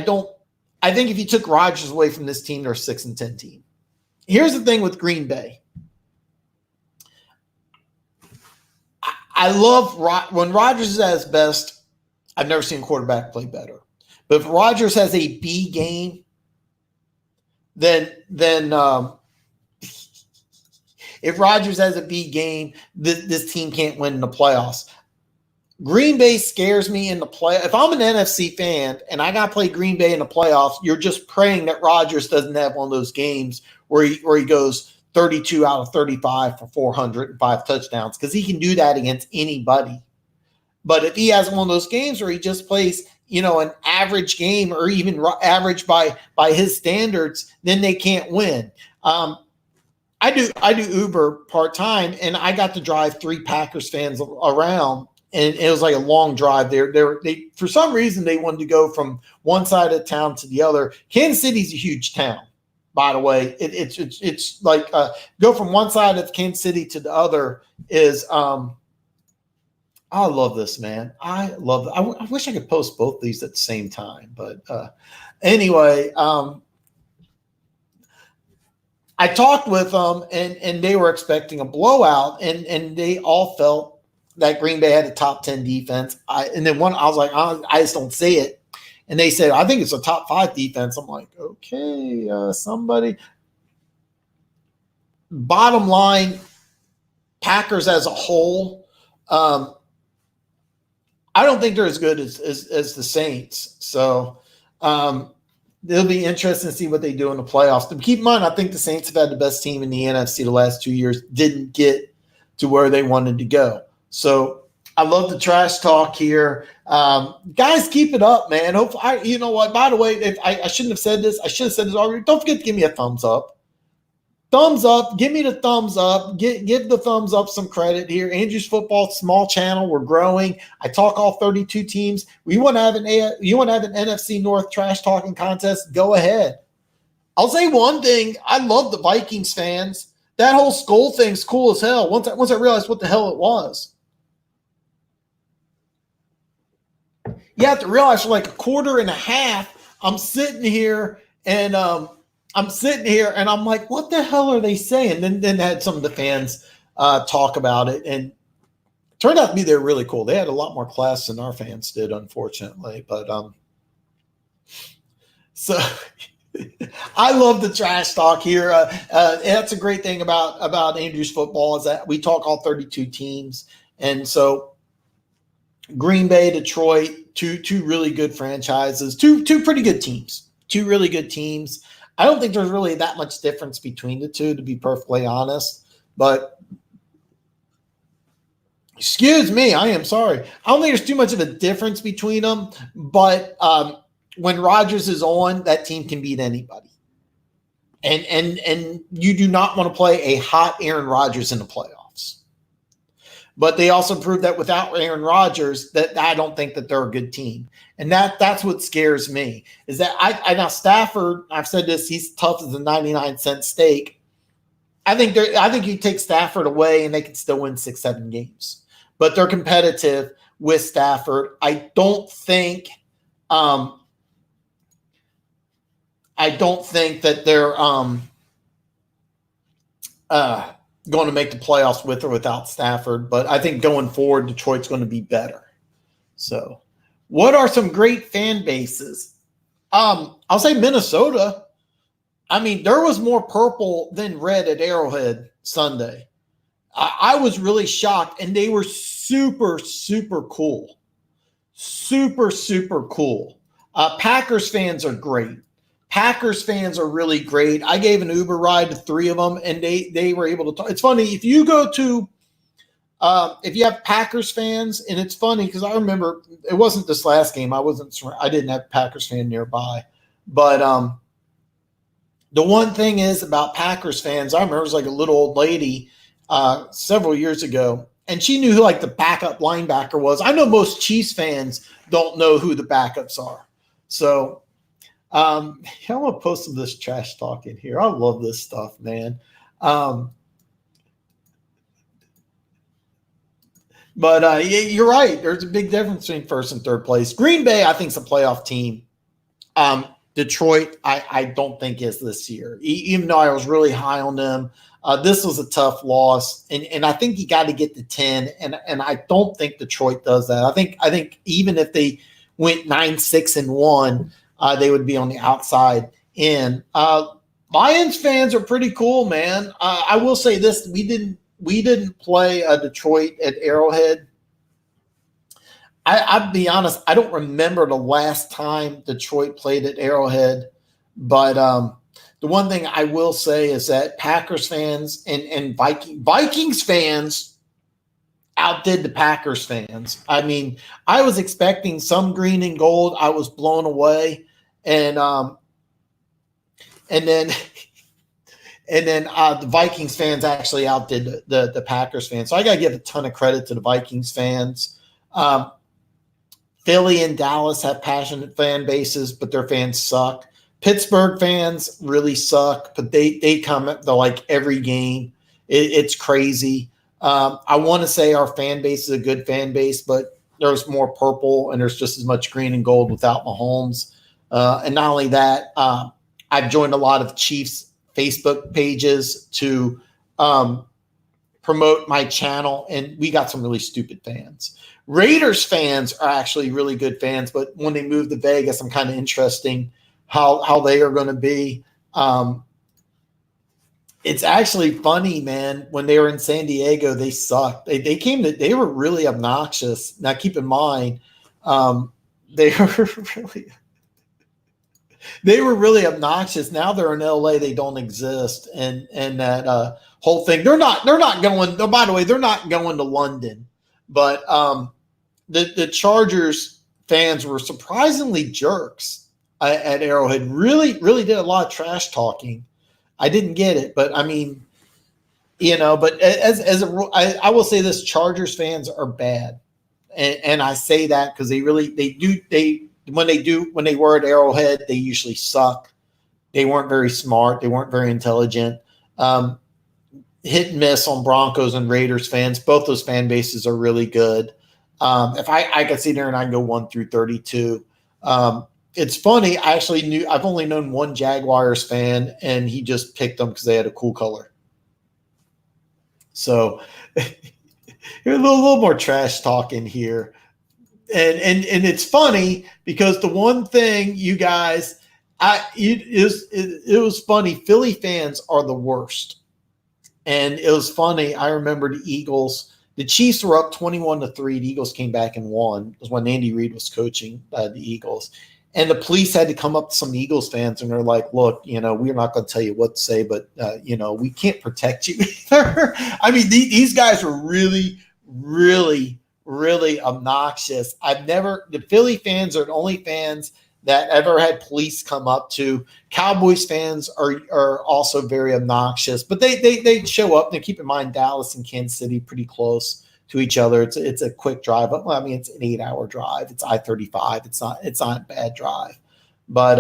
think if you took Rodgers away from this team, they're a 6-10 team. Here's the thing with Green Bay. I love when Rodgers is at his best. I've never seen a quarterback play better. But if Rodgers has a B game, then if Rodgers has a B game, this team can't win in the playoffs. Green Bay scares me in the play. If I'm an NFC fan and I got to play Green Bay in the playoffs, you're just praying that Rodgers doesn't have one of those games where he goes 32 out of 35 for 405 touchdowns, because he can do that against anybody. But if he has one of those games where he just plays, an average game, or even average by his standards, then they can't win. I do Uber part-time, and I got to drive 3 Packers fans around, and it was like a long drive. They for some reason they wanted to go from one side of town to the other. Kansas City's a huge town, by the way. It's like go from one side of Kansas City to the other is I love this, man. I love it. I wish I could post both these at the same time, but anyway, I talked with them, and they were expecting a blowout, and they all felt that Green Bay had a top 10 defense. And then I was like, I just don't see it. And they said, I think it's a top 5 defense. I'm like, okay, somebody. Bottom line, Packers as a whole, I don't think they're as good as the Saints. So it'll be interesting to see what they do in the playoffs. But keep in mind, I think the Saints have had the best team in the NFC the last 2 years, didn't get to where they wanted to go. So I love the trash talk here. Guys, keep it up, man. You know what? By the way, if I shouldn't have said this. I should have said this already. Don't forget to give me a thumbs up. Thumbs up. Give me the thumbs up. Give the thumbs up some credit here. Andrew's Football, small channel. We're growing. I talk all 32 teams. You want to have an NFC North trash talking contest? Go ahead. I'll say one thing. I love the Vikings fans. That whole skull thing's cool as hell. Once I realized what the hell it was. You have to realize for like a quarter and a half, I'm sitting here and I'm like, what the hell are they saying? Then had some of the fans talk about it, and it turned out to be they're really cool. They had a lot more class than our fans did, unfortunately. But so I love the trash talk here. That's a great thing about Andrew's Football is that we talk all 32 teams, and so Green Bay, Detroit, two really good franchises, two pretty good teams, 2 really good teams. I don't think there's really that much difference between the two, to be perfectly honest. But excuse me, I am sorry. I don't think there's too much of a difference between them. But when Rodgers is on, that team can beat anybody. And you do not want to play a hot Aaron Rodgers in the playoffs. But they also proved that without Aaron Rodgers, that I don't think that they're a good team. And that's what scares me, is that I now Stafford, I've said this, he's tough as a 99-cent steak. I think you take Stafford away and they can still win 6-7 games. But they're competitive with Stafford. I don't think that they're going to make the playoffs with or without Stafford, but I think going forward, Detroit's going to be better. So, what are some great fan bases? I'll say Minnesota. I mean, there was more purple than red at Arrowhead Sunday. I was really shocked, and they were super, super cool. Super, super cool. Packers fans are great. Packers fans are really great. I gave an Uber ride to 3 of them, and they were able to talk. It's funny, if you go to if you have Packers fans, and it's funny because I remember it wasn't this last game. I didn't have a Packers fan nearby, but the one thing is about Packers fans, I remember it was like a little old lady several years ago, and she knew who like the backup linebacker was. I know most Chiefs fans don't know who the backups are, so. I'm going to post some of this trash talk in here. I love this stuff, man. But you're right. There's a big difference between first and third place. Green Bay, I think, is a playoff team. Detroit, I don't think is this year. Even though I was really high on them, this was a tough loss, and I think you got to get to 10. And I don't think Detroit does that. I think even if they went 9-6-1. They would be on the outside in. Lions fans are pretty cool, man. I will say this: we didn't play Detroit at Arrowhead. I'll be honest, I don't remember the last time Detroit played at Arrowhead, but the one thing I will say is that Packers fans and Vikings fans outdid the Packers fans. I mean, I was expecting some green and gold. I was blown away, and then the Vikings fans actually outdid the Packers fans. So I got to give a ton of credit to the Vikings fans. Philly and Dallas have passionate fan bases, but their fans suck. Pittsburgh fans really suck, but they come to like every game. It's crazy. I want to say our fan base is a good fan base, but there's more purple and there's just as much green and gold without Mahomes. And not only that, I've joined a lot of Chiefs Facebook pages to promote my channel, and we got some really stupid fans. Raiders fans are actually really good fans, but when they move to Vegas, I'm kind of interesting how they are going to be. It's actually funny, man. When they were in San Diego, they sucked. They were really obnoxious. Now, keep in mind, they were really obnoxious. Now they're in LA. They don't exist, and that whole thing. They're not going. Oh, by the way, they're not going to London, but the Chargers fans were surprisingly jerks at Arrowhead. Really did a lot of trash talking. I didn't get it, but I mean, but as a rule, I will say this: Chargers fans are bad, and I say that because when they were at Arrowhead, they usually suck. They weren't very smart. They weren't very intelligent. Hit and miss on Broncos and Raiders fans. Both those fan bases are really good. If I could sit there and I can go 1 through 32. It's funny. I've only known one Jaguars fan, and he just picked them because they had a cool color. So a little more trash talk in here. And it's funny because the one thing you guys, it was funny. Philly fans are the worst. And it was funny. I remember the Eagles. The Chiefs were up 21-3. The Eagles came back and won. It was when Andy Reid was coaching the Eagles. And the police had to come up to some Eagles fans, and they're like, look, we're not going to tell you what to say, but, we can't protect you either. I mean, these guys were really, really, really obnoxious. The Philly fans are the only fans that ever had police come up to. Cowboys fans are also very obnoxious, but they show up. Now, keep in mind, Dallas and Kansas City pretty close to each other. It's a quick drive. Well, I mean, it's an 8-hour drive. It's I-35. It's not a bad drive. But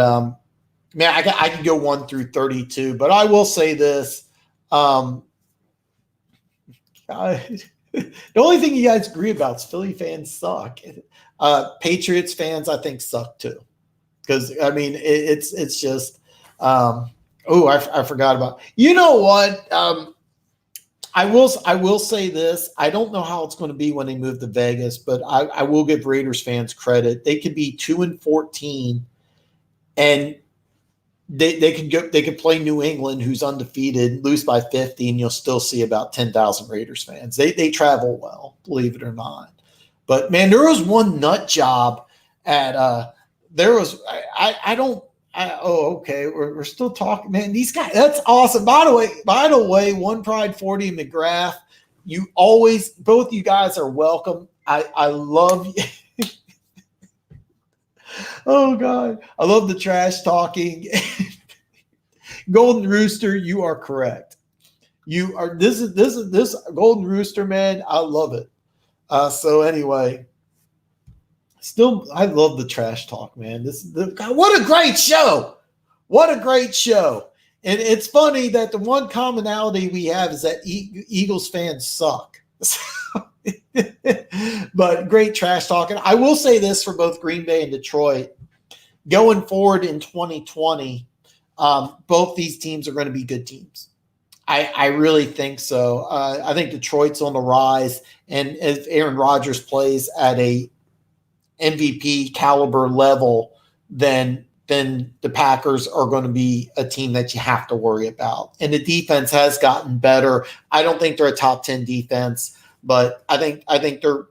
man, I can go 1 through 32. But I will say this: the only thing you guys agree about is Philly fans suck. Patriots fans, I think, suck too. Because I mean, it's just. I forgot about. You know what? I will say this. I don't know how it's going to be when they move to Vegas, but I will give Raiders fans credit. They could be 2-14, and they could play New England, who's undefeated, lose by 50, and you'll still see about 10,000 Raiders fans. They travel well, believe it or not. But man, there was one nut job at okay. We're still talking, man. These guys, that's awesome. By the way, One Pride 40 McGrath, both you guys are welcome. I love you. Oh God, I love the trash talking. Golden Rooster, you are correct. You are. This Golden Rooster, man. I love it. So anyway. Still, I love the trash talk, man. God, what a great show. What a great show. And it's funny that the one commonality we have is that Eagles fans suck. But great trash talking. I will say this for both Green Bay and Detroit. Going forward in 2020, both these teams are going to be good teams. I really think so. I think Detroit's on the rise. And if Aaron Rodgers plays at a MVP caliber level, then the Packers are going to be a team that you have to worry about. And the defense has gotten better. I don't think they're a top 10 defense, but I think they're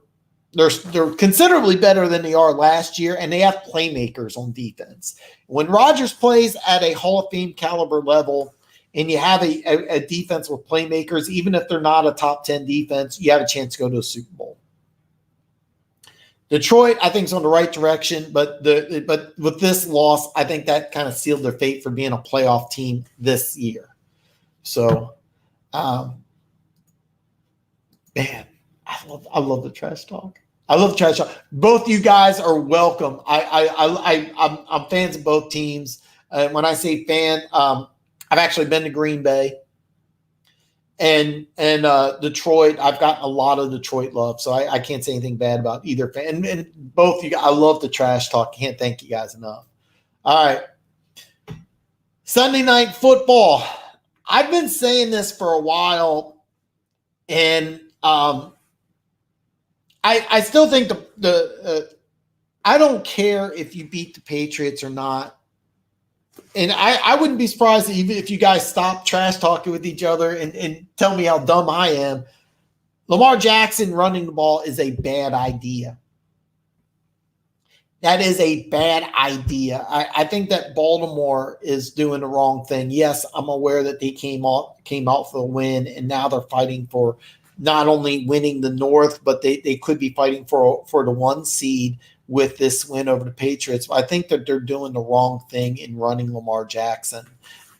They're considerably better than they are last year, and they have playmakers on defense. When Rodgers plays at a Hall of Fame caliber level, and you have a defense with playmakers, even if they're not a top 10 defense, you have a chance to go to a Super Bowl. Detroit, I think, is on the right direction, but with this loss, I think that kind of sealed their fate for being a playoff team this year. So, man, I love the trash talk. I love the trash talk. Both you guys are welcome. I'm fans of both teams. When I say fan, I've actually been to Green Bay and Detroit. I've gotten a lot of Detroit love, so I can't say anything bad about either fan. And both you guys, I love the trash talk. Can't thank you guys enough. All right, Sunday Night Football. I've been saying this for a while, and I still think I don't care if you beat the Patriots or not. And I wouldn't be surprised even if you guys stop trash talking with each other and tell me how dumb I am. Lamar Jackson running the ball is a bad idea. That is a bad idea. I think that Baltimore is doing the wrong thing. Yes, I'm aware that they came out for the win, and now they're fighting for not only winning the North, but they could be fighting for the 1 seed with this win over the Patriots. I think that they're doing the wrong thing in running Lamar Jackson.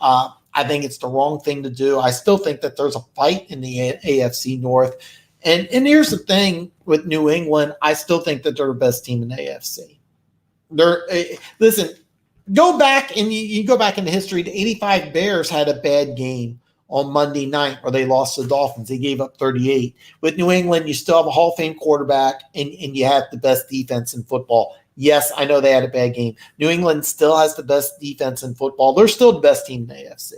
I think it's the wrong thing to do. I still think that there's a fight in the AFC North. And here's the thing with New England. I still think that they're the best team in the AFC. Listen, go back and you go back into history. The 85 Bears had a bad game on Monday night where they lost to the Dolphins. They gave up 38. With New England, you still have a Hall of Fame quarterback, and you have the best defense in football. Yes, I know they had a bad game. New England still has the best defense in football. They're still the best team in the AFC.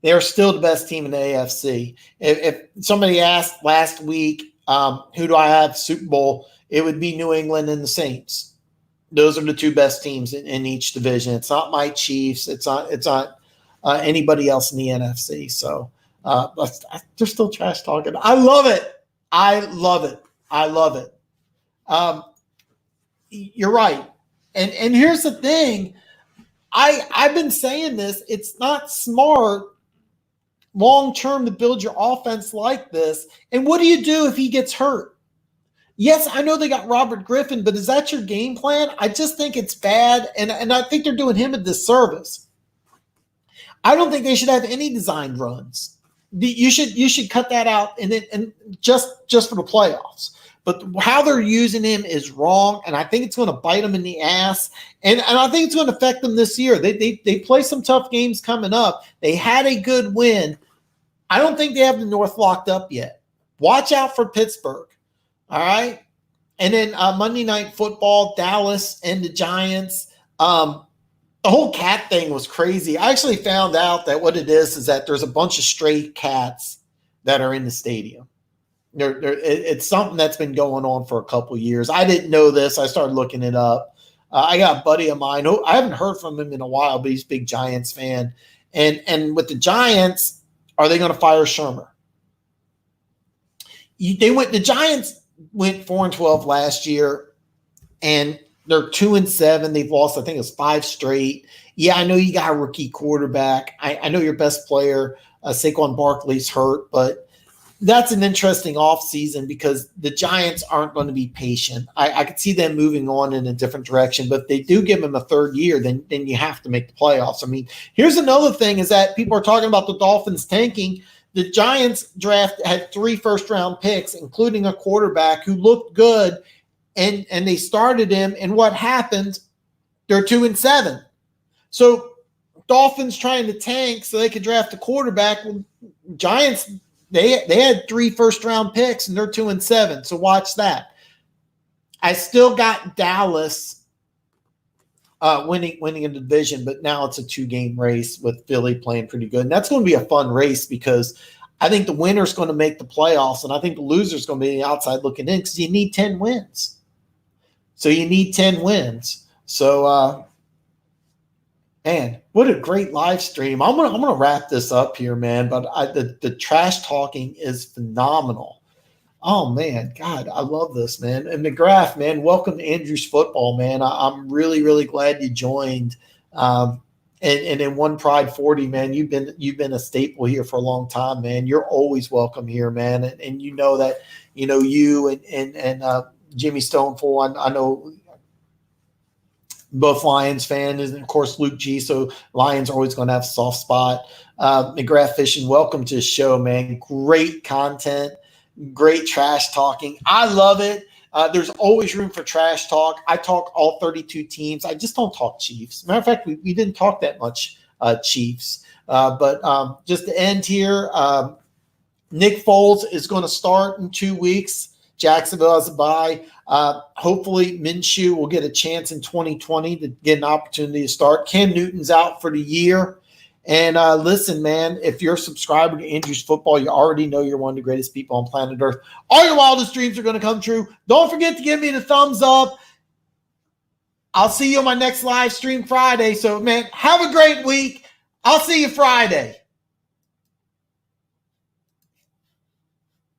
They are still the best team in the AFC. If somebody asked last week, who do I have Super Bowl, it would be New England and the Saints. Those are the two best teams in each division. It's not my Chiefs. It's not anybody else in the NFC. So they're still trash talking. I love it. I love it. I love it. You're right. And here's the thing. I've been saying this. It's not smart long-term to build your offense like this. And what do you do if he gets hurt? Yes, I know they got Robert Griffin, but is that your game plan? I just think it's bad, and I think they're doing him a disservice. I don't think they should have any designed runs. You should cut that out and just for the playoffs. But how they're using him is wrong, and I think it's going to bite them in the ass. And I think it's going to affect them this year. They play some tough games coming up. They had a good win. I don't think they have the North locked up yet. Watch out for Pittsburgh. All right. And then Monday Night Football, Dallas and the Giants. The whole cat thing was crazy. I actually found out that what it is that there's a bunch of stray cats that are in the stadium. It's something that's been going on for a couple of years. I didn't know this. I started looking it up. I got a buddy of mine who I haven't heard from him in a while, but he's a big Giants fan. And with the Giants, are they going to fire Shermer? The Giants went 4-12 last year, and they're 2-7. They've lost, I think it's 5 straight. Yeah, I know you got a rookie quarterback. I know your best player, Saquon Barkley's hurt, but that's an interesting offseason because the Giants aren't going to be patient. I could see them moving on in a different direction, but if they do give them a third year, then you have to make the playoffs. I mean, here's another thing is that people are talking about the Dolphins tanking. The Giants draft had 3 first-round picks, including a quarterback who looked good, and they started him. And what happened? They're 2-7. So Dolphins trying to tank so they could draft a quarterback. Well, Giants, they had 3 first-round picks, and they're 2-7. So watch that. I still got Dallas winning in the division, but now it's a 2-game race with Philly playing pretty good. And that's going to be a fun race because I think the winner's going to make the playoffs, and I think the loser's going to be on the outside looking in because you need 10 wins. So you need 10 wins. So, man, what a great live stream. I'm gonna wrap this up here, man, but the trash talking is phenomenal. Oh man, God, I love this, man. And McGrath, man, welcome to Andrews Football, man. I'm really, really glad you joined. And in One Pride 40, man, you've been a staple here for a long time, man. You're always welcome here, man. And you know that, you and Jimmy Stoneful, I know both Lions fans, and of course Luke G. So Lions are always going to have a soft spot. McGrath Fishing, welcome to the show, man. Great content, great trash talking. I love it. There's always room for trash talk. I talk all 32 teams. I just don't talk Chiefs. Matter of fact, we didn't talk that much Chiefs. But just to end here, Nick Foles is going to start in 2 weeks. Jacksonville has a bye. Hopefully, Minshew will get a chance in 2020 to get an opportunity to start. Cam Newton's out for the year. And listen, man, if you're a subscriber to Andrews Football, you already know you're one of the greatest people on planet Earth. All your wildest dreams are going to come true. Don't forget to give me the thumbs up. I'll see you on my next live stream Friday. So, man, have a great week. I'll see you Friday.